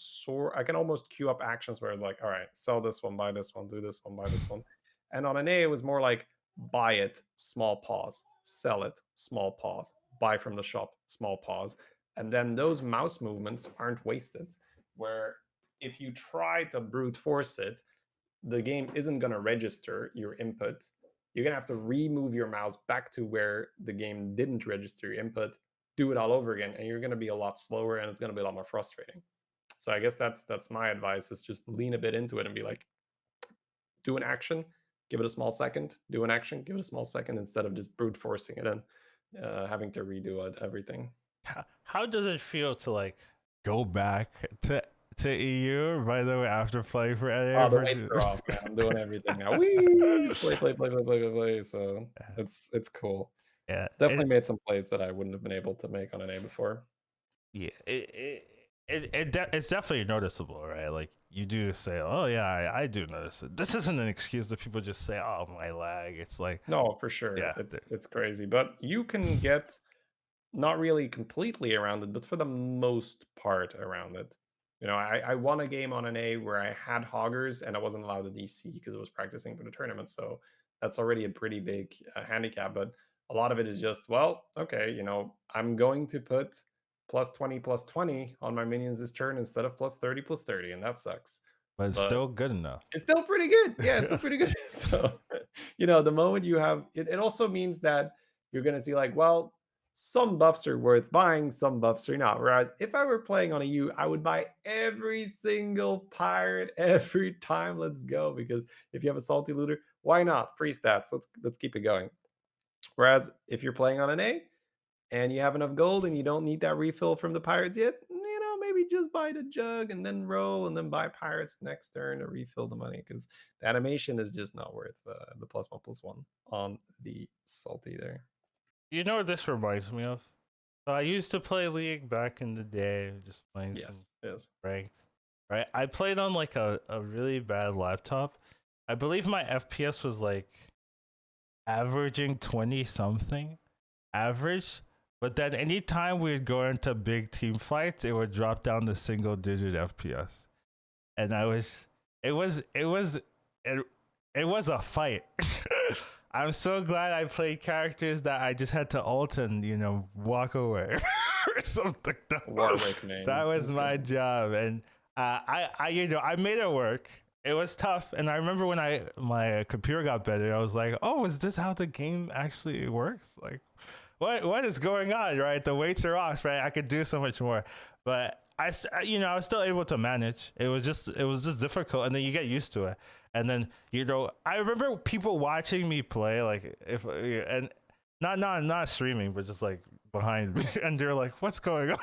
[SPEAKER 2] almost queue up actions where like, all right, sell this one, buy this one, do this one, buy this one. And on an A, it was more like buy it, small pause, sell it, small pause, buy from the shop, small pause. And then those mouse movements aren't wasted. Where if you try to brute force it, the game isn't going to register your input. You're going to have to remove your mouse back to where the game didn't register your input, do it all over again, and you're going to be a lot slower, and it's going to be a lot more frustrating. So I guess that's my advice, is just lean a bit into it and be like, do an action, give it a small second, do an action, give it a small second, instead of just brute forcing it and having to redo it, everything.
[SPEAKER 1] How does it feel to like go back to EU, by the way, after playing for NA?
[SPEAKER 2] Oh, the weights are off, man. I'm doing everything now. Whee! Play. So it's cool.
[SPEAKER 1] Yeah,
[SPEAKER 2] Definitely made some plays that I wouldn't have been able to make on an A before.
[SPEAKER 1] yeah, it's definitely noticeable, right? Like you do say, oh yeah, I do notice it. This isn't an excuse that people just say, oh my lag. It's like,
[SPEAKER 2] No, for sure.
[SPEAKER 1] yeah,
[SPEAKER 2] It's crazy. But you can get not really completely around it, but for the most part around it. You know, I won a game on an A where I had hoggers and I wasn't allowed to DC because I was practicing for the tournament. So that's already a pretty big handicap. But a lot of it is just, well, okay, you know, I'm going to put +20/+20 on my minions this turn instead of +30/+30, and that sucks.
[SPEAKER 1] but it's
[SPEAKER 2] But
[SPEAKER 1] still good enough.
[SPEAKER 2] it's still pretty good. Yeah, it's still pretty good. So, you know, the moment you have it, it also means that you're going to see like, well, some buffs are worth buying, some buffs are not. Whereas if I were playing on a U, I would buy every single pirate every time. Let's go. Because if you have a salty looter, why not? Free stats. Let's keep it going. Whereas if you're playing on an A and you have enough gold and you don't need that refill from the pirates yet, you know, maybe just buy the jug and then roll and then buy pirates next turn to refill the money, because the animation is just not worth the +1/+1 on the salty there.
[SPEAKER 1] You know what this reminds me of? So I used to play League back in the day, just playing some
[SPEAKER 2] Yes.
[SPEAKER 1] ranked. Right, I played on like a really bad laptop. I believe my FPS was like averaging 20 something, average. But then anytime we'd go into big team fights, it would drop down to single digit FPS. And it was a fight. I'm so glad I played characters that I just had to ult and, you know, walk away or something.
[SPEAKER 2] Warwick name.
[SPEAKER 1] That was my job. And I made it work. It was tough, and I remember when my computer got better, I was like, "Oh, is this how the game actually works? Like, what is going on? Right? The weights are off. Right? I could do so much more, but I was still able to manage. It was just difficult, and then you get used to it, and then I remember people watching me play, like and not streaming, but just like behind me, and they're like, "What's going on?"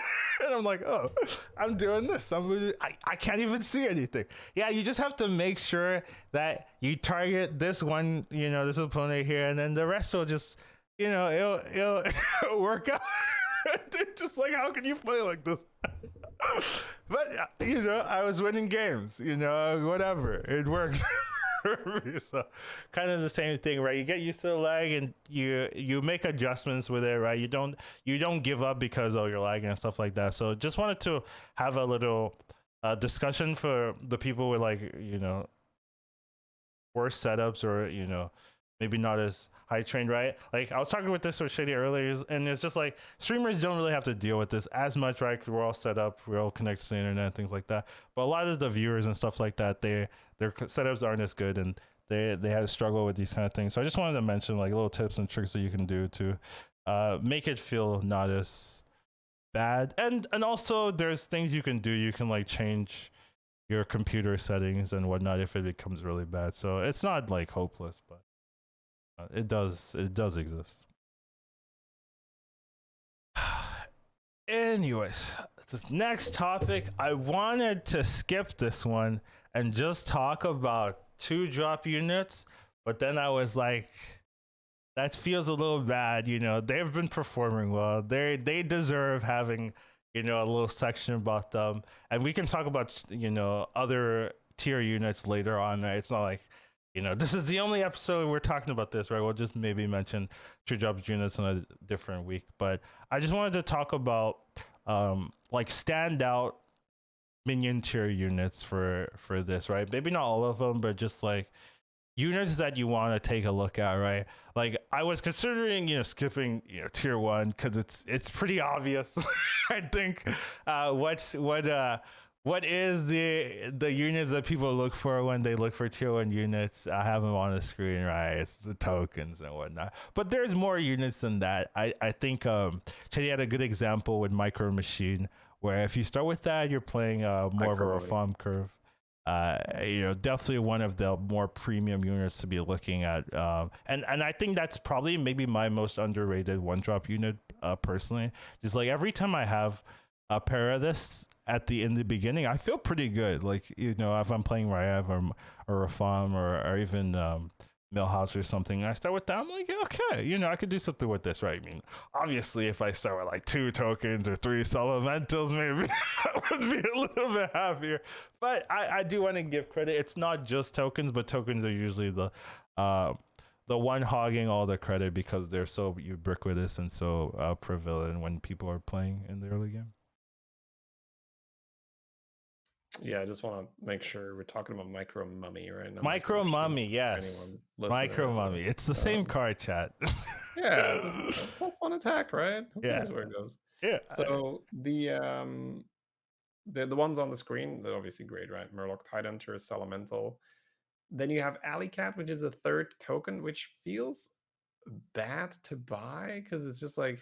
[SPEAKER 1] And I'm like, "Oh, I'm doing this. I can't even see anything." Yeah, you just have to make sure that you target this one, this opponent here, and then the rest will just, it'll work out. They're just like, how can you play like this? But I was winning games. Whatever, it works. So kind of the same thing, right? You get used to the lag and you make adjustments with it, right? You don't give up because you're lagging and stuff like that. So just wanted to have a little discussion for the people with worse setups, or maybe not as high trained, right? Like I was talking with this with Shady earlier, and it's just like streamers don't really have to deal with this as much, right? 'Cause we're all set up, we're all connected to the internet, things like that. But a lot of the viewers and stuff like that, their setups aren't as good, and they have to struggle with these kind of things. So I just wanted to mention like little tips and tricks that you can do to make it feel not as bad. And also there's things you can do. You can like change your computer settings and whatnot if it becomes really bad. So it's not like hopeless, but it does exist. Anyways, the next topic, I wanted to skip this one and just talk about 2-drop units, but then I was like, that feels a little bad. You know, they've been performing well. They deserve having, you know, a little section about them, and we can talk about, you know, other tier units later on. Right? It's not like, you know, this is the only episode we're talking about this, right? We'll just maybe mention 2-drop units in a different week, but I just wanted to talk about like standout minion tier units for this, right? Maybe not all of them, but just like units that you want to take a look at, right? Like I was considering, you know, skipping, you know, tier 1 because it's pretty obvious. I think what is the units that people look for when they look for tier 1 units? I have them on the screen, right? It's the tokens and whatnot. But there's more units than that. I think Chedi had a good example with Micro Machine, where if you start with that, you're playing more of a reform curve. You know, definitely one of the more premium units to be looking at. And I think that's probably maybe my most underrated 1-drop unit personally. Just like every time I have a pair of this in the beginning, I feel pretty good. Like, you know, if I'm playing Rayev or Reform or even Millhouse or something, I start with that, I'm like, okay, you know, I could do something with this, right? I mean, obviously, if I start with like 2 tokens or 3 elementals, maybe I would be a little bit happier. But I do want to give credit. It's not just tokens, but tokens are usually the one hogging all the credit because they're so ubiquitous and so prevalent when people are playing in the early game.
[SPEAKER 2] Yeah, I just want to make sure we're talking about Micro Mummy right now.
[SPEAKER 1] Micro Mummy, yes. Micro Mummy. It's the same card, chat.
[SPEAKER 2] Yeah, +1 attack, right? Who cares where it goes?
[SPEAKER 1] Yeah.
[SPEAKER 2] So the ones on the screen, they're obviously great, right? Murloc Tidehunter is Elemental. Then you have Alley Cat, which is a 3rd token, which feels bad to buy because it's just like,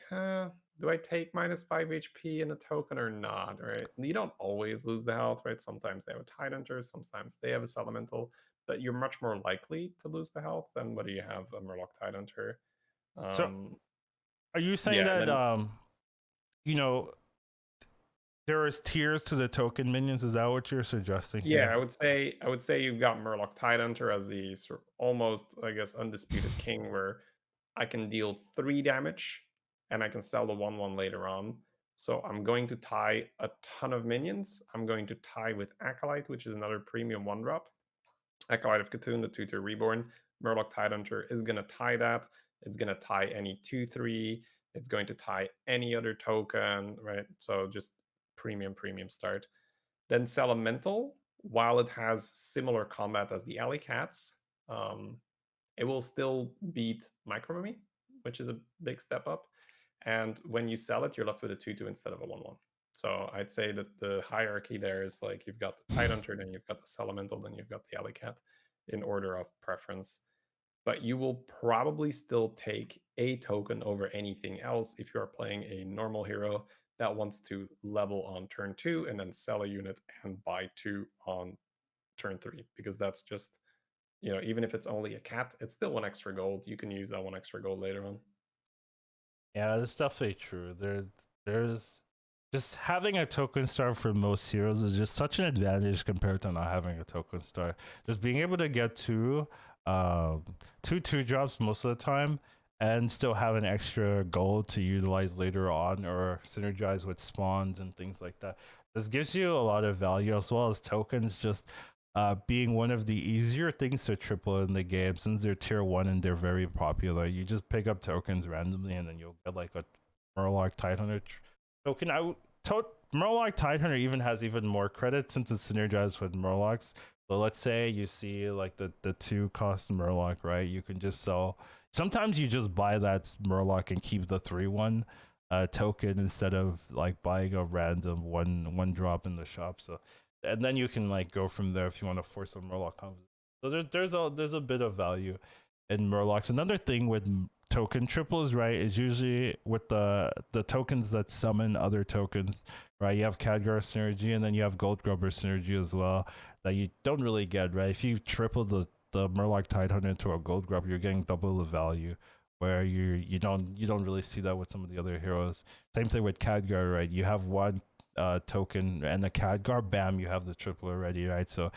[SPEAKER 2] do I take -5 HP in a token or not, right? You don't always lose the health, right? Sometimes they have a Tidehunter, sometimes they have a Elemental, but you're much more likely to lose the health than whether you have a Murloc Tidehunter.
[SPEAKER 1] So are you saying that, you know, there is tiers to the token minions? Is that what you're suggesting?
[SPEAKER 2] Yeah, I would say you've got Murloc Tidehunter as the sort of almost, I guess, undisputed king, where I can deal 3 damage and I can sell the 1/1 later on. So I'm going to tie a ton of minions. I'm going to tie with Acolyte, which is another premium 1-drop. Acolyte of Cthulhu, the 2/2 reborn. Murloc Tidehunter is going to tie that. It's going to tie any 2/3. It's going to tie any other token, right? So just premium start. Then Elemental, while it has similar combat as the Alley Cats, it will still beat Micro Mummy, which is a big step up. And when you sell it, you're left with a 2/2 instead of a 1/1. So I'd say that the hierarchy there is like you've got the Tidehunter, then you've got the Elemental, then you've got the Alley Cat in order of preference. But you will probably still take a token over anything else if you are playing a normal hero that wants to level on turn 2 and then sell a unit and buy 2 on turn 3, because that's just, you know, even if it's only a cat, it's still 1 extra gold. You can use that 1 extra gold later on.
[SPEAKER 1] Yeah, that's definitely true. There's just having a token star for most heroes is just such an advantage compared to not having a token star. Just being able to get two 2-drops most of the time and still have an extra gold to utilize later on or synergize with spawns and things like that. This gives you a lot of value, as well as tokens just being one of the easier things to triple in the game, since they're tier 1 and they're very popular. You just pick up tokens randomly and then you'll get like a Murloc Tidehunter token. Murloc Tidehunter even has even more credit since it's synergized with Murlocs. So let's say you see like the 2-cost Murloc, right? You can just sell. Sometimes you just buy that Murloc and keep the 3/1 token instead of like buying a random one drop in the shop. So, and then you can like go from there if you want to force a Murloc combos. So there's a bit of value in Murlocs. Another thing with token triples, right, is usually with the tokens that summon other tokens, right? You have Khadgar synergy, and then you have Gold Grubber synergy as well that you don't really get, right? If you triple the Murloc Tidehunter into a Gold Grubber, you're getting double the value. Where you don't really see that with some of the other heroes. Same thing with Khadgar, right? You have one token and the Khadgar, bam, you have the triple already, right? So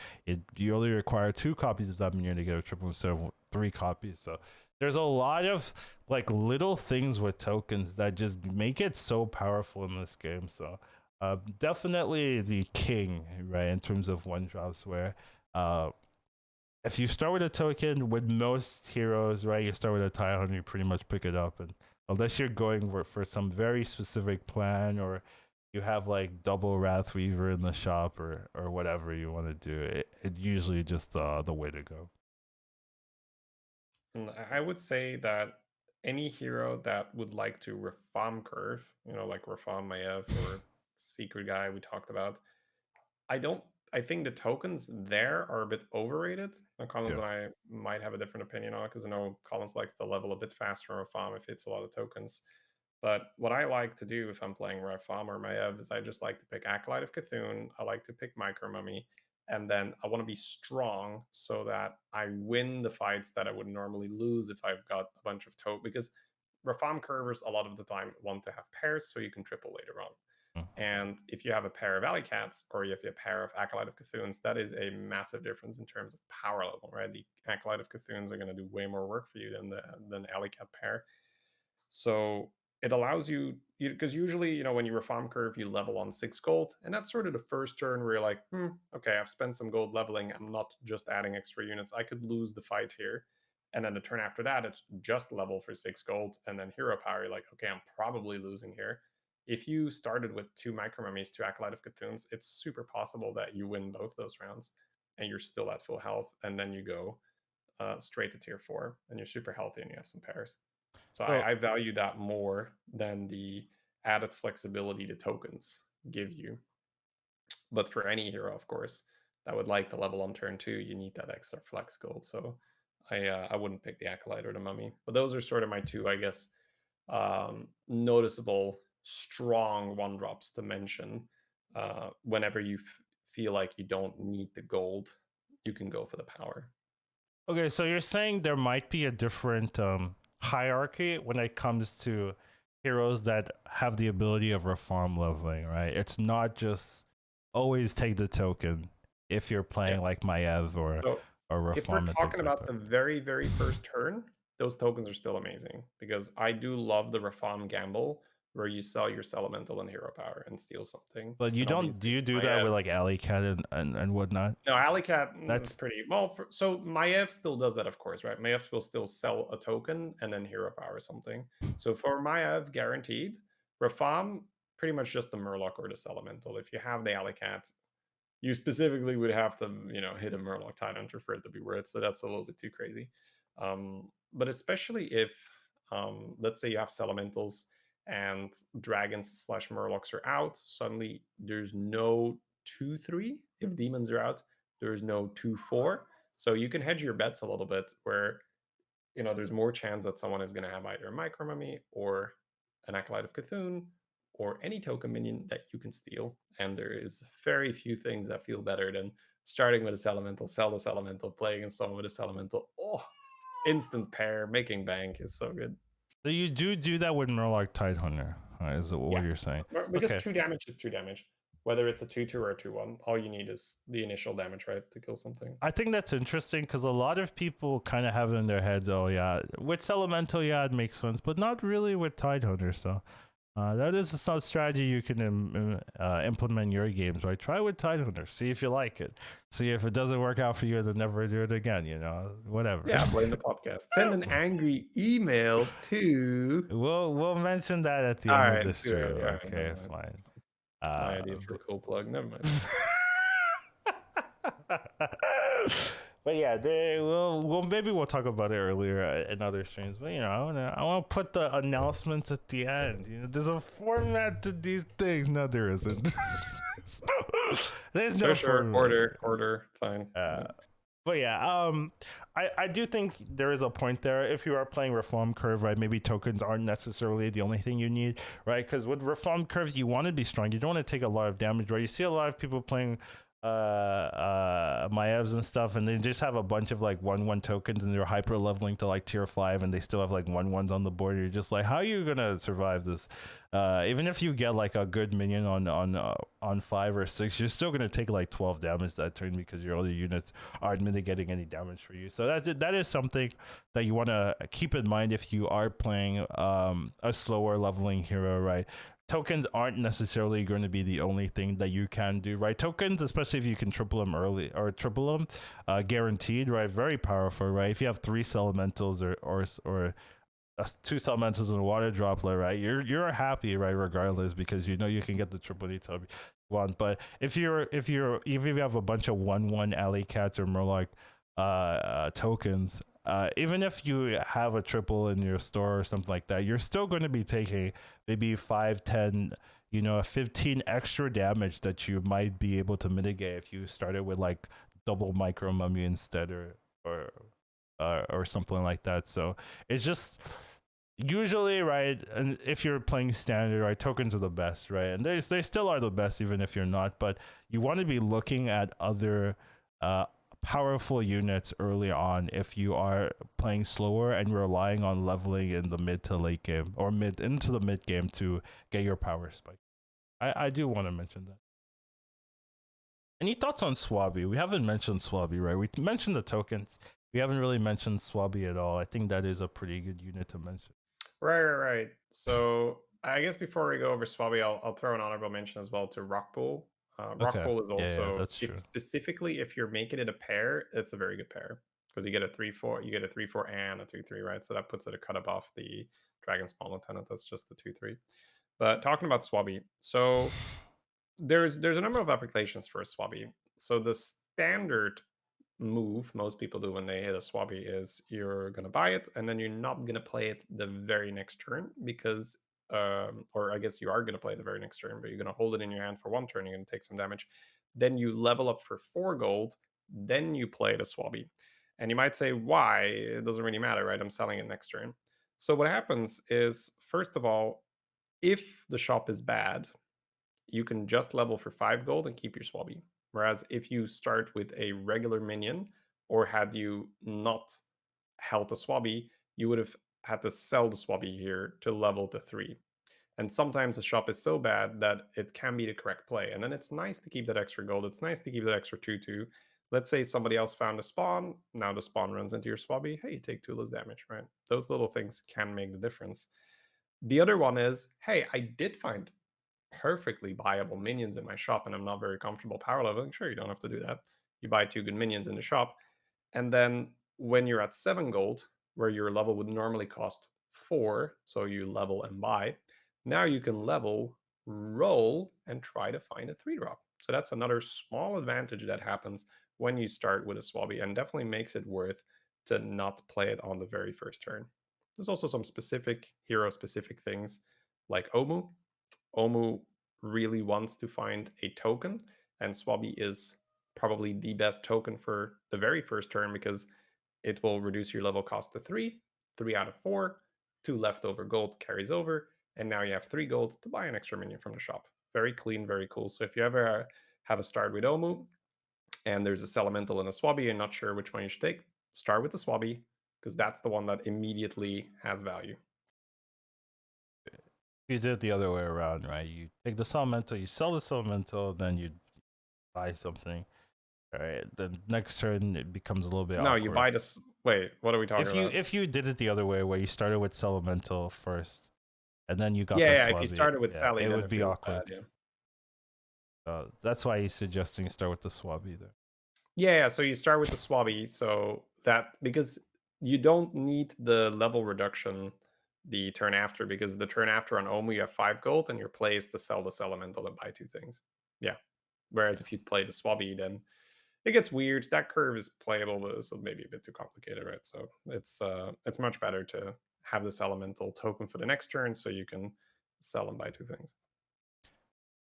[SPEAKER 1] you only require 2 copies of that minion to get a triple instead of 3 copies. So there's a lot of like little things with tokens that just make it so powerful in this game. So definitely the king, right, in terms of one drops, where if you start with a token, with most heroes, right, you start with a Tidehunter, you pretty much pick it up, and unless you're going for some very specific plan, or you have like double Wrathweaver in the shop, or whatever you want to do, it usually just the way to go.
[SPEAKER 2] I would say that any hero that would like to reform curve, like reform Maiev or Secret Guy we talked about, I think the tokens there are a bit overrated. Now, Collins and I might have a different opinion on it, because I know Collins likes to level a bit faster on Reform if it's a lot of tokens. But what I like to do if I'm playing Reform or Maiev is I just like to pick Acolyte of Cthulhu, I like to pick Micro Mummy, and then I want to be strong so that I win the fights that I would normally lose if I've got a bunch of tokens. Because Reform curvers a lot of the time want to have pairs so you can triple later on. And if you have a pair of Alley Cats, or if you have a pair of Acolyte of Cthulhu's, that is a massive difference in terms of power level, right? The Acolyte of Cthulhu's are going to do way more work for you than the Alley Cat pair. So it allows you, because usually, when you reform curve, you level on 6 gold, and that's sort of the first turn where you're like, okay, I've spent some gold leveling. I'm not just adding extra units. I could lose the fight here. And then the turn after that, it's just level for 6 gold, and then hero power. You're like, okay, I'm probably losing here. If you started with 2 Micro Mummies, 2 Acolyte of Cthulhu's, it's super possible that you win both those rounds and you're still at full health, and then you go straight to tier 4 and you're super healthy and you have some pairs. So I value that more than the added flexibility the tokens give you. But for any hero, of course, that would like to level on turn 2, you need that extra flex gold. So I wouldn't pick the Acolyte or the Mummy. But those are sort of my 2, I guess, noticeable strong 1-drops to mention. Whenever you feel like you don't need the gold, you can go for the power.
[SPEAKER 1] Okay, so you're saying there might be a different hierarchy when it comes to heroes that have the ability of reform leveling, right? It's not just always take the token if you're playing like Maiev or reform.
[SPEAKER 2] If we're talking about the very, very first turn, those tokens are still amazing, because I do love the reform gamble where you sell your Elemental and hero power and steal something.
[SPEAKER 1] But you don't, do you do that with like Alley Cat and whatnot?
[SPEAKER 2] No, Alley Cat, that's pretty well. So Maiev still does that, of course, right? Maiev will still sell a token and then hero power or something. So for Maiev, guaranteed. Reform, pretty much just the Murloc or the Elemental. If you have the Alley Cat, you specifically would have to, hit a Murloc Tidehunter for it to be worth. So that's a little bit too crazy. But especially if, let's say you have Elementals and dragons / Murlocs are out, suddenly there's no 2/3. If demons are out, there's no 2/4. So you can hedge your bets a little bit, where there's more chance that someone is going to have either a Micro Mummy or an Acolyte of Cthulhu or any token minion that you can steal. And there is very few things that feel better than starting with a Elemental, sell this Elemental, playing against someone with a Elemental. Oh, instant pair, making bank is so good.
[SPEAKER 1] So you do that with Murloc Tidehunter, is what you're saying?
[SPEAKER 2] Because 2 damage is 2 damage. Whether it's a 2/2 or a 2/1, all you need is the initial damage, right, to kill something.
[SPEAKER 1] I think that's interesting, because a lot of people kind of have it in their heads, oh yeah, with Elemental, yeah, it makes sense, but not really with Tidehunter. So that is a strategy you can implement in your games, right? Try with Tidehunter, see if you like it. See if it doesn't work out for you, then never do it again, whatever.
[SPEAKER 2] Yeah, blame the podcast. Send an angry email to...
[SPEAKER 1] We'll mention that at the end of the stream. Okay, fine.
[SPEAKER 2] My idea for a cool plug, never mind.
[SPEAKER 1] But yeah, maybe we'll talk about it earlier in other streams. But I want to put the announcements at the end. There's a format to these things. No, there isn't. There's no
[SPEAKER 2] format. Order, fine.
[SPEAKER 1] But yeah, I do think there is a point there. If you are playing Reform Curve, right, maybe tokens aren't necessarily the only thing you need, right? Because with Reform Curves, you want to be strong. You don't want to take a lot of damage, right? You see a lot of people playing Maevs and stuff, and they just have a bunch of like 1/1 tokens, and they're hyper leveling to like tier 5, and they still have like 1/1s on the board. You're just like, how are you gonna survive this? Even if you get like a good minion on 5 or 6, you're still gonna take like 12 damage that turn because your other units aren't mitigating any damage for you. So that is something that you want to keep in mind if you are playing a slower leveling hero, right? Tokens aren't necessarily going to be the only thing that you can do, right? Tokens, especially if you can triple them early or triple them, guaranteed, right? Very powerful, right? If you have 3 elementals or 2 elementals and a water droplet, right? You're happy, right? Regardless, because you know you can get the triple anytime you want. But if you have a bunch of 1/1 alley cats or Murloc tokens, even if you have a triple in your store or something like that, you're still going to be taking maybe 5, 10, 15 extra damage that you might be able to mitigate if you started with like double micro mummy instead or something like that. So it's just usually, right, and if you're playing standard, right, tokens are the best, right, and they still are the best even if you're not, but you want to be looking at other powerful units early on if you are playing slower and relying on leveling in the mid to late game or mid into the mid game to get your power spike. I do want to mention that. Any thoughts on Swabby? We haven't mentioned Swabby, right? We mentioned the tokens. We haven't really mentioned Swabby at all. I think that is a pretty good unit to mention.
[SPEAKER 2] Right. So I guess before we go over Swabby, I'll throw an honorable mention as well to Rockpool.
[SPEAKER 1] Okay.
[SPEAKER 2] Rockpool is also,
[SPEAKER 1] that's true.
[SPEAKER 2] specifically if you're making it a pair, it's a very good pair because you get a 3/4, you get a 3/4 and a 2/3, right? So that puts it a cut above the Dragon Small Lieutenant. That's just the 2/3. But talking about Swabby, so there's a number of applications for a Swabby. So the standard move most people do when they hit a Swabby is you're going to buy it and then you're not going to play it the very next turn because or I guess you are going to play the very next turn, but you're going to hold it in your hand for 1 turn, you're going to take some damage, then you level up for 4 gold, then you play the Swabby. And you might say, why? It doesn't really matter, right? I'm selling it next turn. So what happens is, first of all, if the shop is bad, you can just level for 5 gold and keep your Swabby. Whereas if you start with a regular minion, or had you not held the Swabby, you would have had to sell the Swabby here to level to 3. And sometimes the shop is so bad that it can be the correct play. And then it's nice to keep that extra gold. It's nice to keep that extra 2/2. Let's say somebody else found a spawn. Now the spawn runs into your Swabby. Hey, you take 2 less damage, right? Those little things can make the difference. The other one is, hey, I did find perfectly viable minions in my shop and I'm not very comfortable power leveling. Sure, you don't have to do that. You buy 2 good minions in the shop. And then when you're at 7 gold, where your level would normally cost 4, so you level and buy, now you can level, roll, and try to find a 3-drop. So that's another small advantage that happens when you start with a Swabby and definitely makes it worth to not play it on the very first turn. There's also some specific hero-specific things like Omu. Omu really wants to find a token, and Swabby is probably the best token for the very first turn because it will reduce your level cost to 3, 3 out of 4, 2 leftover gold carries over, and now you have 3 gold to buy an extra minion from the shop. Very clean, very cool. So if you ever have a start with Omu and there's a Elemental and a Swabby and not sure which one you should take, start with the Swabby because that's the one that immediately has value.
[SPEAKER 1] You did it the other way around, right? You take the elemental, you sell the elemental, then you buy something. All right, the next turn it becomes a little bit awkward.
[SPEAKER 2] You buy this. Wait, what are we talking about?
[SPEAKER 1] If you did it the other way, where you started with elemental first, and then you got
[SPEAKER 2] if you started with Sally,
[SPEAKER 1] it
[SPEAKER 2] then
[SPEAKER 1] would be awkward.
[SPEAKER 2] Bad,
[SPEAKER 1] that's why he's suggesting start with the Swabby there.
[SPEAKER 2] Yeah, so you start with the Swabby, so that because you don't need the level reduction the turn after, because the turn after on Omu you have 5 gold and your play is to sell this elemental and buy 2 things. Yeah. Whereas if you play the Swabby, then it gets weird. That curve is playable, but it's maybe a bit too complicated, right? So it's much better to have this elemental token for the next turn so you can sell and buy 2 things.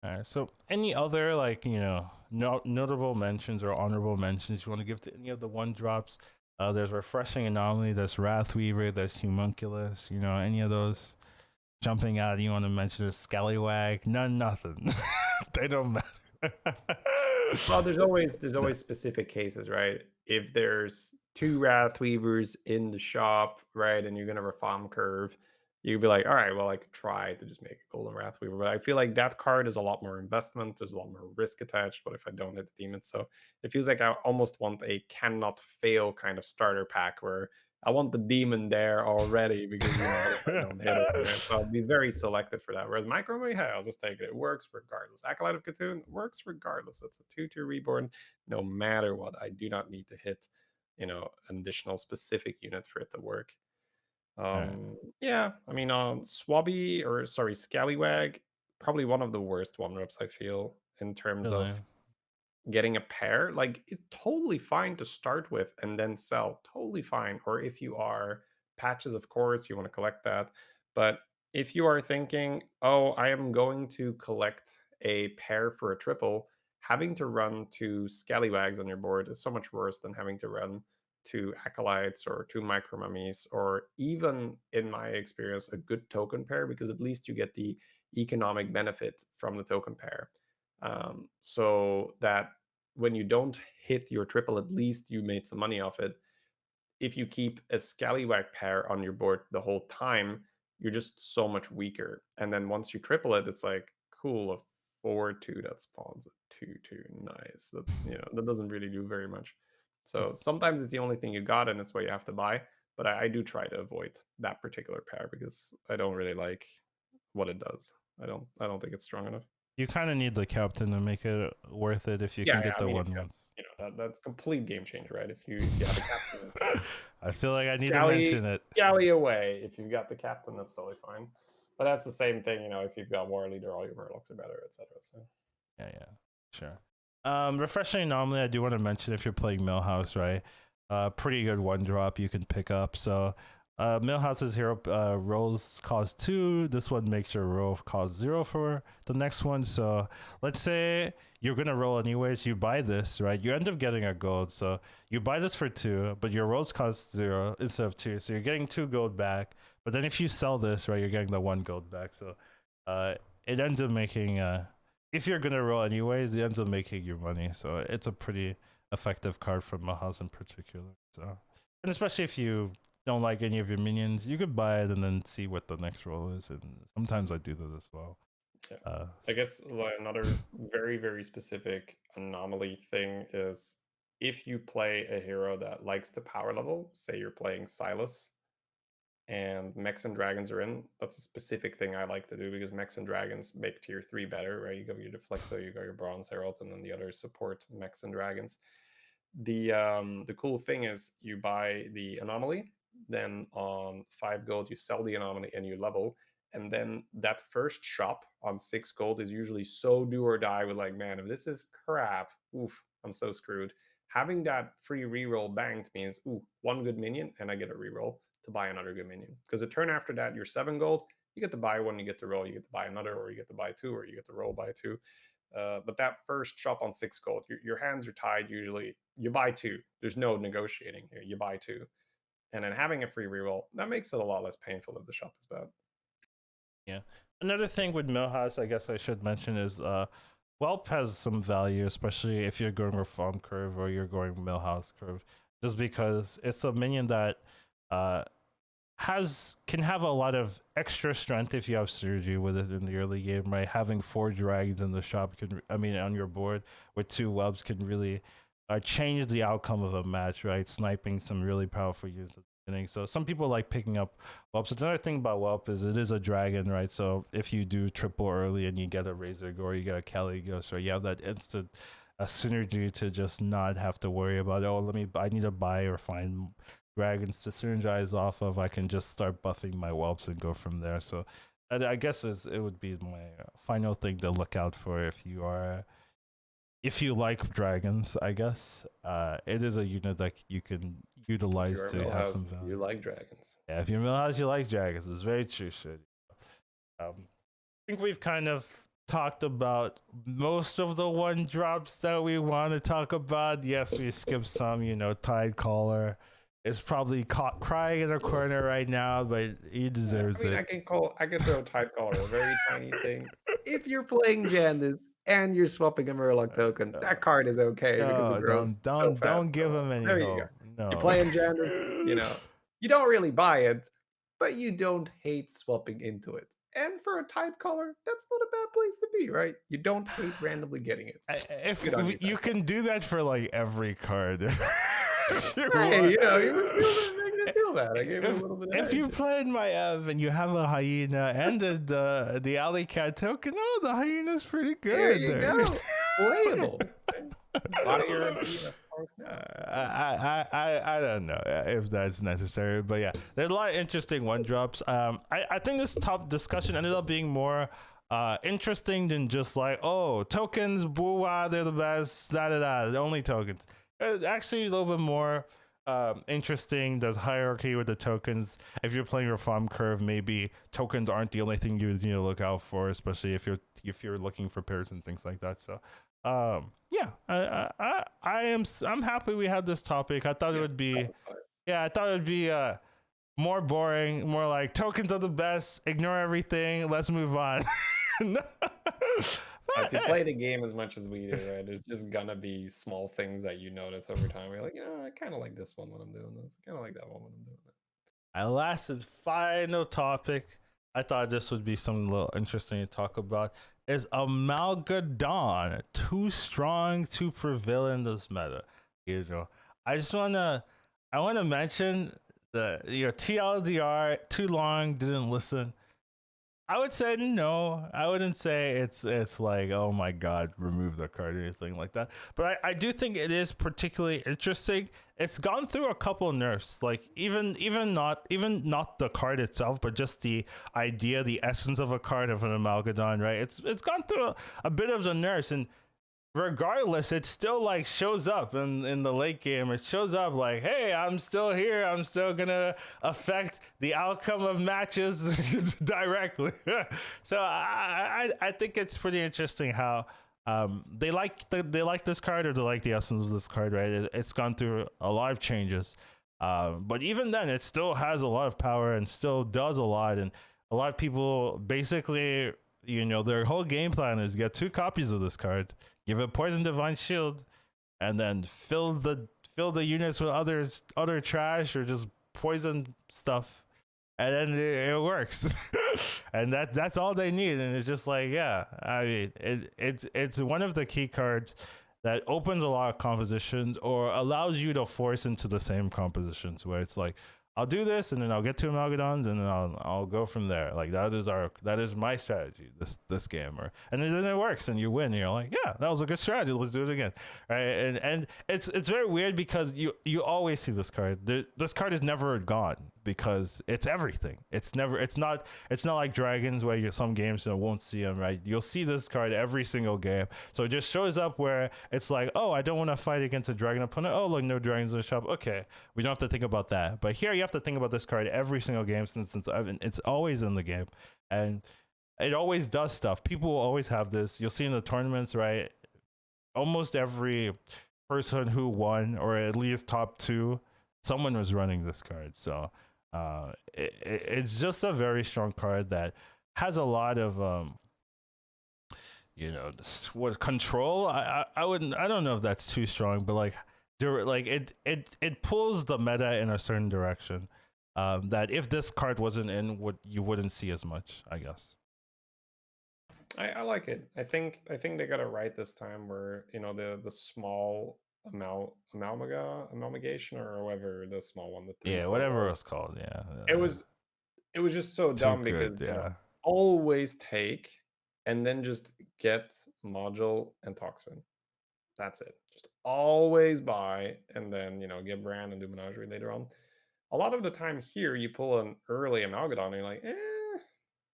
[SPEAKER 1] All right. So any other notable mentions or honorable mentions you want to give to any of the one drops? There's Refreshing Anomaly, there's Wrathweaver, there's Homunculus, any of those jumping out you want to mention? A Scallywag? Nothing. They don't matter.
[SPEAKER 2] Well, there's always specific cases, right? If there's 2 Wrathweavers in the shop, right, and you're gonna have a farm curve, you'd be like, all right, well, I could try to just make a golden Wrathweaver. But I feel like that card is a lot more investment, there's a lot more risk attached. What if I don't hit the demon? So it feels like I almost want a cannot fail kind of starter pack where I want the demon there already because what if I don't hit it? Right? So I'll be very selective for that. Whereas Micro, hey, I'll just take it. It works regardless. Acolyte of Cthulhu works regardless. It's a 2/2 reborn, no matter what. I do not need to hit, an additional specific unit for it to work. Yeah, I mean, Scallywag, probably one of the worst one drops I feel in terms
[SPEAKER 1] Really?
[SPEAKER 2] of getting a pair. Like, it's totally fine to start with and then sell, totally fine. Or if you are patches, of course you want to collect that. But if you are thinking, oh, I am going to collect a pair for a triple, having to run 2 Scallywags on your board is so much worse than having to run 2 Acolytes or 2 Micro Mummies, or even, in my experience, a good token pair, because at least you get the economic benefit from the token pair. So that when you don't hit your triple, at least you made some money off it. If you keep a Scallywag pair on your board the whole time, you're just so much weaker. And then once you triple it, it's like, cool, a 4/2 that spawns a 2/2. Nice. That doesn't really do very much. So sometimes it's the only thing you got, and it's what you have to buy. But I do try to avoid that particular pair because I don't really like what it does. I don't think it's strong enough.
[SPEAKER 1] You kind of need the captain to make it worth it if you can get
[SPEAKER 2] I
[SPEAKER 1] the
[SPEAKER 2] mean,
[SPEAKER 1] one once.
[SPEAKER 2] that's complete game changer, right? If you have a captain,
[SPEAKER 1] I feel like I need to mention it.
[SPEAKER 2] Scally away. If you've got the captain, that's totally fine. But that's the same thing, if you've got War Leader, all your Murlocs are better, etc. So
[SPEAKER 1] Yeah, sure. Refreshing Anomaly, I do want to mention if you're playing Millhouse, right? Pretty good one drop you can pick up. So Millhouse's hero rolls cost 2. This one makes your roll cost 0 for the next one. So let's say you're gonna roll anyways. You buy this, right? You end up getting a gold. So you buy this for 2, but your rolls cost 0 instead of 2. So you're getting 2 gold back. But then if you sell this, right, you're getting the 1 gold back. So it ends up making if you're gonna roll anyways, it ends up making your money. So it's a pretty effective card from Millhouse in particular. So, and especially if you don't like any of your minions, you could buy it and then see what the next roll is. And sometimes I do that as well.
[SPEAKER 2] Yeah. I guess another very, very specific anomaly thing is if you play a hero that likes the power level, say you're playing Silas and Mechs and Dragons are in, that's a specific thing I like to do because Mechs and Dragons make tier 3 better, right? You got your Deflecto, you got your Bronze Herald, and then the others support Mechs and Dragons. The cool thing is you buy the anomaly, then on 5 gold you sell the anomaly and you level, and then that first shop on 6 gold is usually so do or die with like, man, if this is crap, oof, I'm so screwed. Having that free reroll banked means, ooh, 1 good minion and I get a reroll to buy another good minion. Because the turn after that, you're 7 gold, you get to buy 1, you get to roll, you get to buy another, or you get to buy 2, or you get to roll buy 2. But that first shop on 6 gold, your hands are tied usually. You buy 2. There's no negotiating here. You buy 2. And then having a free reroll, that makes it a lot less painful if the shop is bad.
[SPEAKER 1] Yeah. Another thing with Millhouse, I guess I should mention, is Whelp has some value, especially if you're going Reform Curve or you're going Millhouse Curve, just because it's a minion that can have a lot of extra strength if you have synergy with it in the early game, right? Having 4 dragons in the shop on your board with 2 whelps can really change the outcome of a match, right? Sniping some really powerful units at the beginning. So some people like picking up whelps. Another thing about whelp is it is a dragon, right? So if you do triple early and you get a Razor Gore, you get a Caligos, right? You have that instant synergy to just not have to worry about, I need to buy or find dragons to synergize off of. I can just start buffing my whelps and go from there. So I guess it would be my final thing to look out for if you like dragons. I guess it is a unit that you can utilize to have some value.
[SPEAKER 2] You like dragons.
[SPEAKER 1] Yeah, if you're Millhouse, you like dragons. It's very true, shit. I think we've kind of talked about most of the one drops that we want to talk about. Yes, we skipped some. Tidecaller is probably crying in a corner right now, but he deserves
[SPEAKER 2] I
[SPEAKER 1] it.
[SPEAKER 2] I can throw Tidecaller, a very tiny thing.
[SPEAKER 3] If you're playing Jandis and you're swapping a Murloc token, that card is okay because it
[SPEAKER 1] No,
[SPEAKER 3] grows so fast.
[SPEAKER 1] don't give him
[SPEAKER 3] So
[SPEAKER 1] any
[SPEAKER 3] there you go.
[SPEAKER 1] hope. No.
[SPEAKER 3] You're playing Jandis, you don't really buy it, but you don't hate swapping into it. And for a Tidecaller, that's not a bad place to be, right? You don't hate randomly getting it.
[SPEAKER 1] If
[SPEAKER 3] Good on
[SPEAKER 1] you can do that for like every card.
[SPEAKER 3] Hey, you're making it feel bad. I gave it a little bit of
[SPEAKER 1] If you
[SPEAKER 3] edge.
[SPEAKER 1] play in my Ev and you have a hyena and the alley cat token, oh, the hyena's pretty good.
[SPEAKER 3] There you go. Playable.
[SPEAKER 2] Buy your MP,
[SPEAKER 1] I don't know if that's necessary, but yeah, there's a lot of interesting one drops. I think this top discussion ended up being more interesting than just like, oh, tokens, boo-wah, they're the best, da-da-da, the only tokens. It's actually a little bit more interesting. There's hierarchy with the tokens. If you're playing your farm curve, maybe tokens aren't the only thing you need to look out for, especially if you're looking for pairs and things like that. So yeah, I'm happy we had this topic. I thought it would be more boring, more like tokens are the best, ignore everything, let's move on.
[SPEAKER 2] If you play the game as much as we do, right, there's just gonna be small things that you notice over time. You're like, I kind of like this one when I'm doing this. I kind of like that one when I'm doing that.
[SPEAKER 1] Our last and final topic, I thought this would be something a little interesting to talk about, is Amalgadon. Too strong to prevail in this meta. I wanna mention the TLDR, too long, didn't listen. I would say no. I wouldn't say it's like, oh my god, remove the card or anything like that. But I do think it is particularly interesting. It's gone through a couple nerfs, like even not the card itself, but just the idea, the essence of a card of an Amalgadon, right? It's gone through a bit of the nerfs, and regardless, it still like shows up in the late game. It shows up like, hey, I'm still here. I'm still gonna affect the outcome of matches directly. So I think it's pretty interesting how they like this card, or they like the essence of this card, right? It's gone through a lot of changes, but even then, it still has a lot of power and still does a lot. And a lot of people basically, their whole game plan is get 2 copies of this card, give it Poison Divine Shield, and then fill the units with other trash or just poison stuff, and then it works. And that's all they need. And it's just like, yeah, I mean, it's one of the key cards that opens a lot of compositions or allows you to force into the same compositions, where it's like, I'll do this, and then I'll get 2 Amalgadons, and then I'll go from there. Like that is my strategy this game, and then it works, and you win. And you're like, yeah, that was a good strategy. Let's do it again, right? And it's very weird because you always see this card. This card is never gone because it's everything. It's not like dragons where some games won't see them, right? You'll see this card every single game. So it just shows up where it's like, oh, I don't want to fight against a dragon opponent. Oh, look, no dragons in the shop. Okay, we don't have to think about that. But here you have to think about this card every single game since it's always in the game, and it always does stuff. People will always have this. You'll see in the tournaments, right? Almost every person who won, or at least top 2, someone was running this card. So it's just a very strong card that has a lot of what control. I don't know if that's too strong, but like it pulls the meta in a certain direction that if this card wasn't in, you wouldn't see as much, I guess.
[SPEAKER 2] I like it. I think they got it right this time, where the small amalgamation, or however the small one, the 3,
[SPEAKER 1] whatever it was called. Yeah,
[SPEAKER 2] it was just so dumb
[SPEAKER 1] good,
[SPEAKER 2] because always take and then just get module and toxin. That's it. Just always buy and then get brand and do menagerie later on. A lot of the time here, you pull an early Amalgadon and you're like,